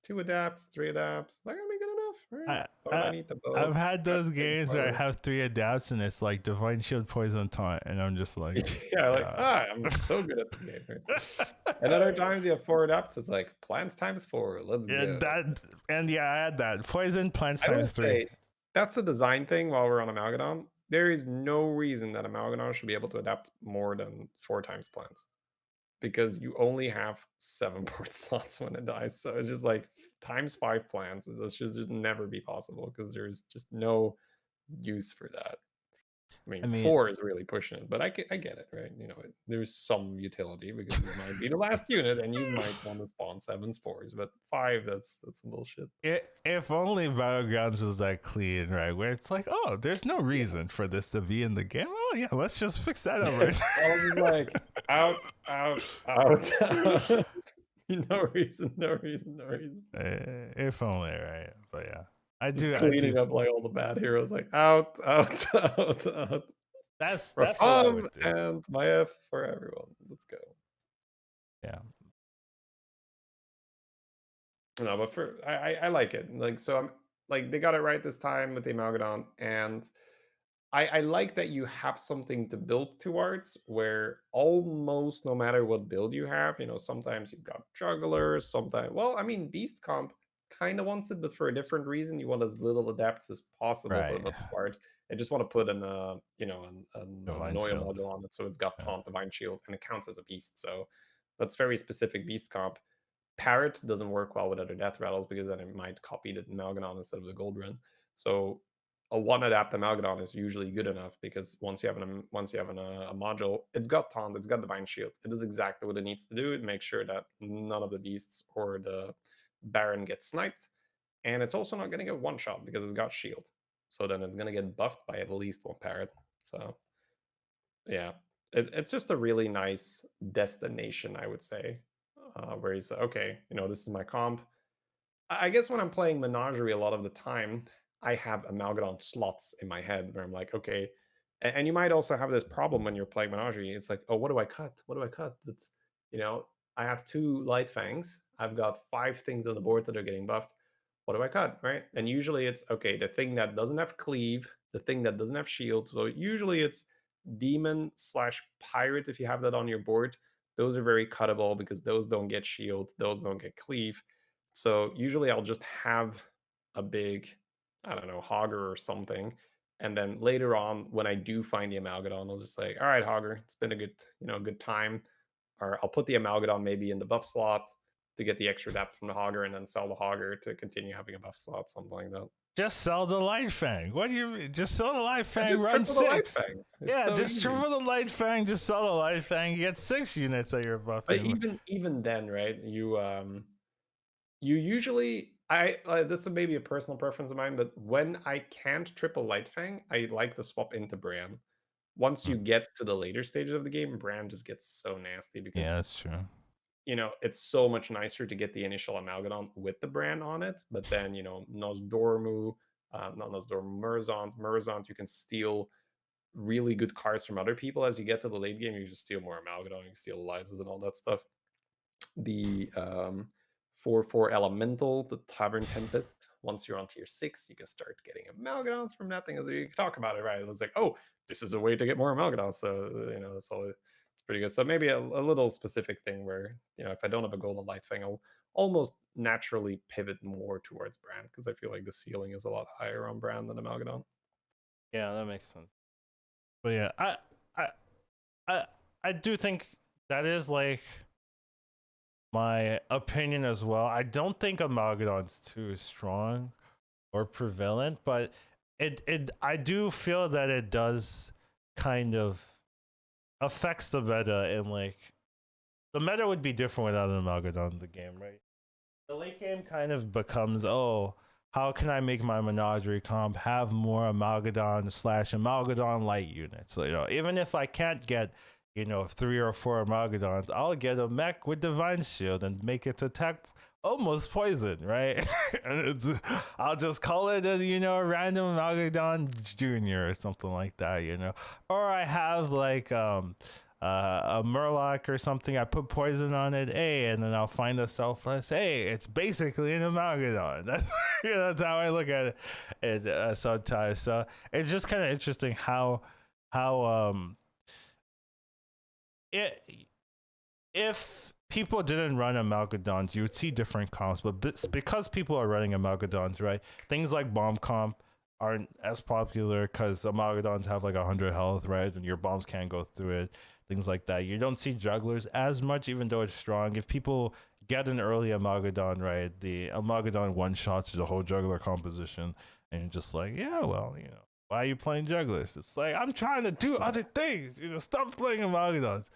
[SPEAKER 2] 2 adapts, 3 adapts, that gonna be good enough, right? Thought I need to both.
[SPEAKER 1] I've had those games where I have 3 adapts and it's like Divine Shield, Poison, Taunt, and I'm just like,
[SPEAKER 2] yeah, like I'm so good at the game. Right? And other times you have 4 adapts, it's like plants times 4. Let's go.
[SPEAKER 1] I had that Poison, plants
[SPEAKER 2] I will
[SPEAKER 1] times 3.
[SPEAKER 2] say that's a design thing. While we're on Amalgadon, there is no reason that Amalgadon should be able to adapt more than 4 times plants, because you only have 7 port slots when it dies. So it's just like times 5 plants. This should just never be possible because there's just no use for that. I mean, 4 is really pushing it, but I get it, right? You know, there's some utility because it might be the last unit, and you might want to spawn 7 spores. But 5, that's bullshit.
[SPEAKER 1] If only Battlegrounds was that clean, right? Where it's like, oh, there's no reason for this to be in the game. Oh yeah, let's just fix that up. Right?
[SPEAKER 2] I was like, out. No reason.
[SPEAKER 1] If only, right? But yeah.
[SPEAKER 2] Just cleaning up like all the bad heroes, like out.
[SPEAKER 1] That's
[SPEAKER 2] for
[SPEAKER 1] what
[SPEAKER 2] fun
[SPEAKER 1] I would do.
[SPEAKER 2] and my F for everyone. Let's go.
[SPEAKER 1] Yeah.
[SPEAKER 2] No, but I like it. Like, so I'm like, they got it right this time with the Amalgadon, and I like that you have something to build towards, where almost no matter what build you have, you know, sometimes you've got jugglers, sometimes, well, I mean, Beast Comp kind of wants it, but for a different reason. You want as little adapts as possible for the most part. I just want to put an Noia module on it, so it's got Taunt, Divine Shield, and it counts as a beast. So that's very specific Beast Comp. Parrot doesn't work well with other Death Rattles because then it might copy the Amalgadon instead of the Gold Run. So a 1 adapt Amalgadon is usually good enough, because once you have a module, it's got Taunt, it's got Divine Shield. It does exactly what it needs to do. It makes sure that none of the beasts or the Baron gets sniped, and it's also not going to get one shot because it's got Shield. So then it's going to get buffed by at least 1 Parrot. So yeah, it's just a really nice destination, I would say, where you say, okay, you know, this is my comp. I guess when I'm playing Menagerie, a lot of the time, I have Amalgadon slots in my head where I'm like, okay, and you might also have this problem when you're playing Menagerie. It's like, oh, what do I cut? What do I cut? That's, you know, I have 2 Light Fangs. I've got 5 things on the board that are getting buffed. What do I cut, right? And usually it's, okay, the thing that doesn't have Cleave, the thing that doesn't have Shield. So usually it's Demon/Pirate if you have that on your board. Those are very cuttable because those don't get Shield, those don't get Cleave. So usually I'll just have a big, I don't know, Hogger or something. And then later on, when I do find the Amalgadon, I'll just say, all right, Hogger, it's been a good time. Or I'll put the Amalgadon maybe in the buff slot to get the extra depth from the Hogger, and then sell the Hogger to continue having a buff slot, something like that.
[SPEAKER 1] Just sell the Light Fang. What do you mean? Just sell the Light Fang, run 6. Yeah, so just triple the Light Fang, just sell the Light Fang, you get 6 units at your buff.
[SPEAKER 2] But even then, right, you usually, this is maybe a personal preference of mine, but when I can't triple Light Fang, I like to swap into Bran. Once you get to the later stages of the game, Bran just gets so nasty because,
[SPEAKER 1] yeah, that's true.
[SPEAKER 2] You know, it's so much nicer to get the initial Amalgadon with the Bran on it, but then, you know, Nosdormu, Murazont, you can steal really good cards from other people as you get to the late game. You just steal more Amalgadon, you can steal Eliza's and all that stuff. The 4/4 Elemental, the Tavern Tempest. Once you're on tier 6, you can start getting Amalgadons from that thing. As you can talk about it, right? It was like, oh, this is a way to get more Amalgadons. So, you know, that's all. It's pretty good. So maybe a little specific thing where, you know, if I don't have a Golden Light Fang, I'll almost naturally pivot more towards Bran, because I feel like the ceiling is a lot higher on Bran than Amalgadon.
[SPEAKER 1] Yeah, that makes sense. But yeah, I do think that is like my opinion as well. I don't think Amalgadon's too strong or prevalent, but I do feel that it does kind of affects the meta, and like the meta would be different without an Amalgadon in the game, right? The late game kind of becomes, oh, how can I make my Menagerie comp have more Amalgadon/Amalgadon light units? So, you know, even if I can't get, you know, 3 or 4 Amalgadons, I'll get a mech with Divine Shield and make its attack almost poison, right? And I'll just call it a, you know, a random Amalgadon Junior or something like that, you know. Or I have like a Murloc or something. I put poison on it, and then I'll find a selfless. Hey, it's basically an Amalgadon. That's how I look at it sometimes. So it's just kind of interesting how it if people didn't run Amalgadons, you would see different comps. But because people are running Amalgadons, right? Things like bomb comp aren't as popular because Amalgadons have like 100 health, right? And your bombs can't go through it. Things like that. You don't see jugglers as much, even though it's strong. If people get an early Amalgadon, right? The Amalgadon one-shots the whole juggler composition. And you're just like, yeah, well, why are you playing jugglers? It's like, I'm trying to do other things. Stop playing Amalgadons.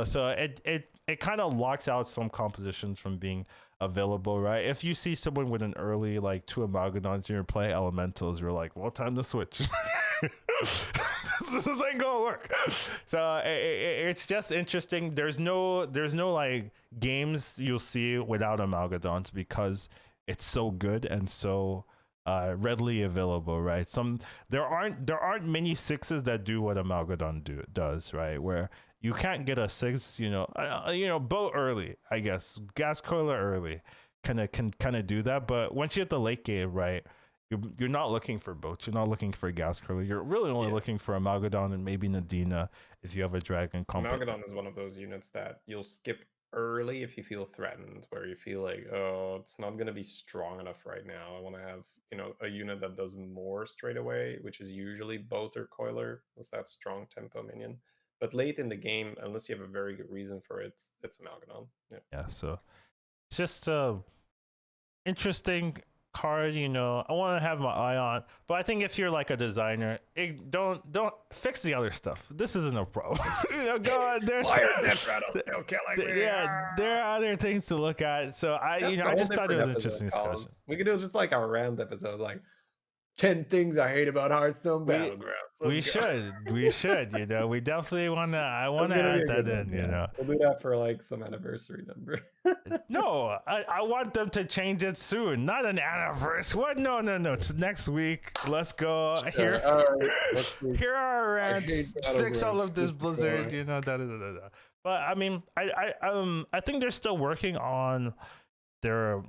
[SPEAKER 1] So it kind of locks out some compositions from being available, right? If you see someone with an early like 2 Amalgadons and you're playing elementals, you're like, well, time to switch. This ain't gonna work. So it's just interesting. There's no like games you'll see without Amalgadons because it's so good and so readily available, right? There aren't many 6s that do what Amalgadon does, right? Where you can't get a 6, boat early, I guess. Gas coiler early can do that. But once you hit the late game, right, you're not looking for boats. You're not looking for gas coiler. You're really only looking for Amalgadon and maybe Nadina if you have a dragon comp.
[SPEAKER 2] Amalgadon is one of those units that you'll skip early if you feel threatened, where you feel like, oh, it's not going to be strong enough right now. I want to have, a unit that does more straight away, which is usually boat or coiler. It's that strong tempo minion. But late in the game, unless you have a very good reason for it, it's Amalgadon.
[SPEAKER 1] Yeah, so it's just interesting card, I want to have my eye on, but I think if you're like a designer, don't fix the other stuff. This isn't a problem. Go on there.
[SPEAKER 2] Why are Death Rattle still killing me?
[SPEAKER 1] Yeah, there are other things to look at. So I just thought it was interesting discussion.
[SPEAKER 3] We could do just like a round episode, like 10 things I hate about Hearthstone Battlegrounds.
[SPEAKER 1] We should. We definitely want to. I want to add that in.
[SPEAKER 3] We'll do that for like some anniversary number.
[SPEAKER 1] No, I want them to change it soon. Not an anniversary. What? No. It's next week. Let's go. Here are our rants. Fix all of this Blizzard. But I mean, I think they're still working on their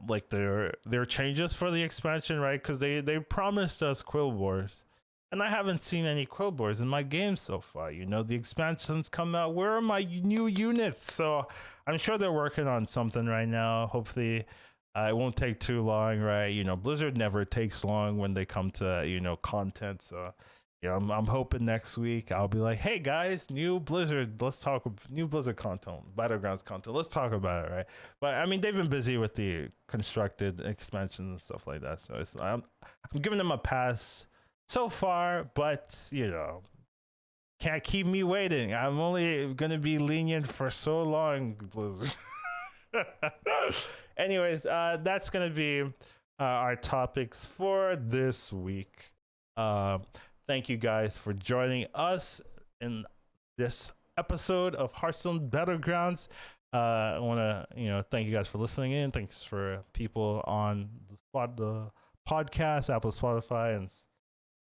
[SPEAKER 1] changes for the expansion, right? Because they promised us Quill Wars, and I haven't seen any Quill Wars in my game so far. The expansions come out. Where are my new units? So I'm sure they're working on something right now. Hopefully it won't take too long, right? Blizzard never takes long when they come to content. So I'm hoping next week I'll be like, hey guys, new Blizzard content, Battlegrounds content. Let's talk about it, right? But I mean, they've been busy with the constructed expansions and stuff like that. So I'm giving them a pass so far, but can't keep me waiting. I'm only gonna be lenient for so long, Blizzard. Anyways, that's gonna be our topics for this week. Thank you guys for joining us in this episode of Hearthstone Battlegrounds. I want to, thank you guys for listening in. Thanks for people on the podcast,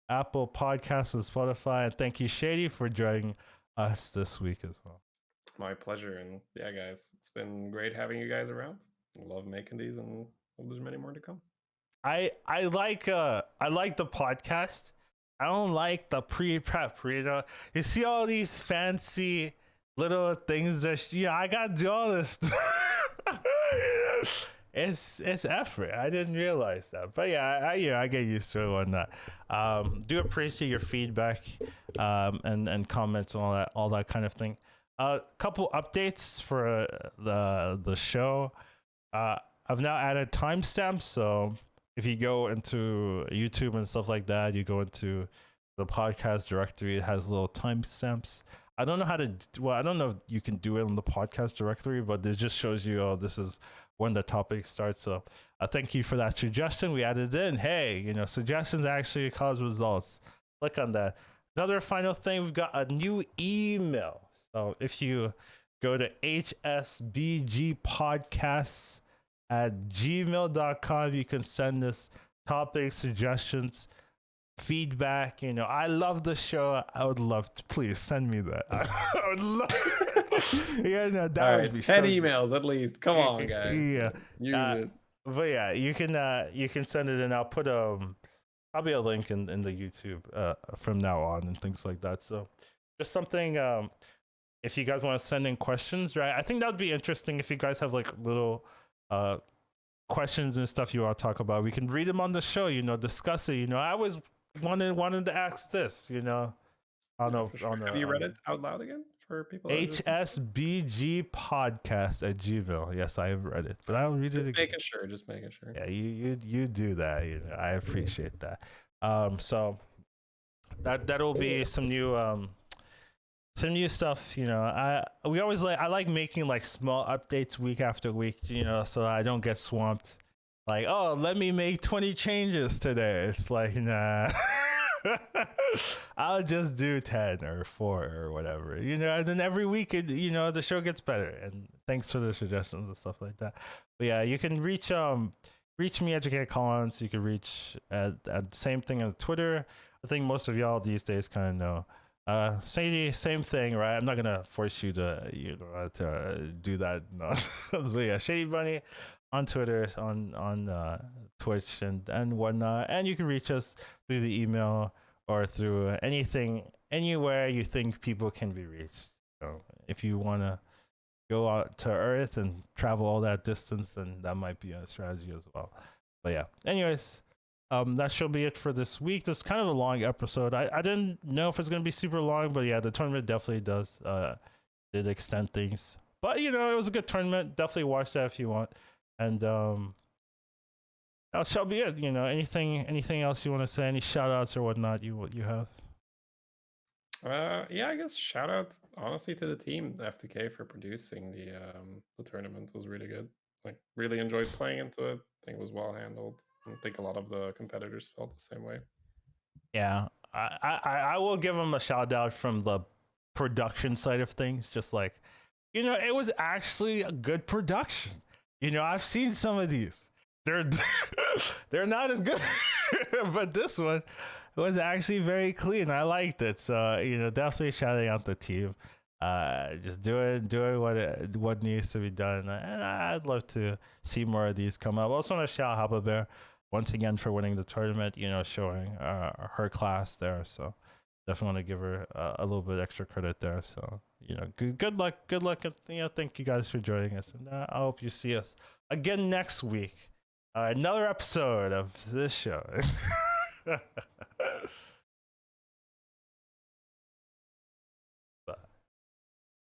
[SPEAKER 1] Apple Podcasts and Spotify. And thank you, Shady, for joining us this week as well.
[SPEAKER 2] My pleasure. And yeah, guys, it's been great having you guys around. I love making these, and hope there's many more to come.
[SPEAKER 1] I like the podcast. I don't like the pre-prep, You see all these fancy little things that, I got to do all this. It's effort. I didn't realize that. But yeah, I get used to it on that. Do appreciate your feedback and comments and all that kind of thing. Couple updates for the show. I've now added timestamps, so if you go into YouTube and stuff like that, you go into the podcast directory, it has little timestamps. I don't know how to, I don't know if you can do it on the podcast directory, but it just shows you, this is when the topic starts. So thank you for that suggestion. We added in, hey, suggestions actually cause results. Click on that. Another final thing, we've got a new email. So if you go to hsbgpodcasts@gmail.com, you can send us topic suggestions. feedback. You know, I love the show. I would love to please send me that. I would love. Yeah, no, that
[SPEAKER 2] All
[SPEAKER 1] would
[SPEAKER 2] right,
[SPEAKER 1] be
[SPEAKER 2] 10
[SPEAKER 1] so
[SPEAKER 2] emails at least. Come on,
[SPEAKER 1] good.
[SPEAKER 2] guys.
[SPEAKER 1] Yeah.
[SPEAKER 2] Use it.
[SPEAKER 1] But yeah, you can send it, and I'll put probably a link in the YouTube from now on and things like that. So just something if you guys want to send in questions, right? I think that would be interesting if you guys have like little questions and stuff you want to talk about. We can read them on the show, you know, discuss it. You know, I always wanted to ask this, you know. I don't know.
[SPEAKER 2] Sure. Have you read it out loud again for people?
[SPEAKER 1] HSBG podcast at Gmail. Yes, I have read it, but I'll read it again.
[SPEAKER 2] Just making sure.
[SPEAKER 1] Yeah, you do that. You know, I appreciate that. So that'll be some new stuff. You know, I like making like small updates week after week. You know, so I don't get swamped. Like, oh, let me make 20 changes today. It's like, nah. I'll just do 10 or 4 or whatever, you know, and then every week you know, the show gets better. And thanks for the suggestions and stuff like that. But yeah, you can reach me, Educatedcollins. You can reach at same thing on Twitter. I think most of y'all these days kind of know. Same thing, right? I'm not gonna force you to, you know, to do that. No. But yeah, Shady Bunny on Twitter, on Twitch and whatnot. And you can reach us through the email or through anywhere you think people can be reached. So if you want to go out to Earth and travel all that distance, then that might be a strategy as well. But yeah, anyways, that should be it for this week. This is kind of a long episode. I didn't know if it's going to be super long, but yeah, the tournament definitely did extend things. But, you know, it was a good tournament. Definitely watch that if you want. And that shall be it. You know, anything else you want to say? Any shout outs or whatnot you have?
[SPEAKER 2] Yeah, I guess shout out honestly to the team, the F2k, for producing the tournament. It was really good. Like, really enjoyed playing into it. I think it was well handled. I think a lot of the competitors felt the same way.
[SPEAKER 1] Yeah, I will give them a shout out from the production side of things. Just like, you know, it was actually a good production. You know, I've seen some of these. They're not as good, but this one was actually very clean. I liked it. So, you know, definitely shouting out the team. Just doing what needs to be done, and I'd love to see more of these come up. I also want to shout out Haba Bear once again for winning the tournament. You know, showing her class there. So definitely want to give her a little bit extra credit there. So, you know, good luck, and, you know, thank you guys for joining us, and I hope you see us again next week. Another episode of this show.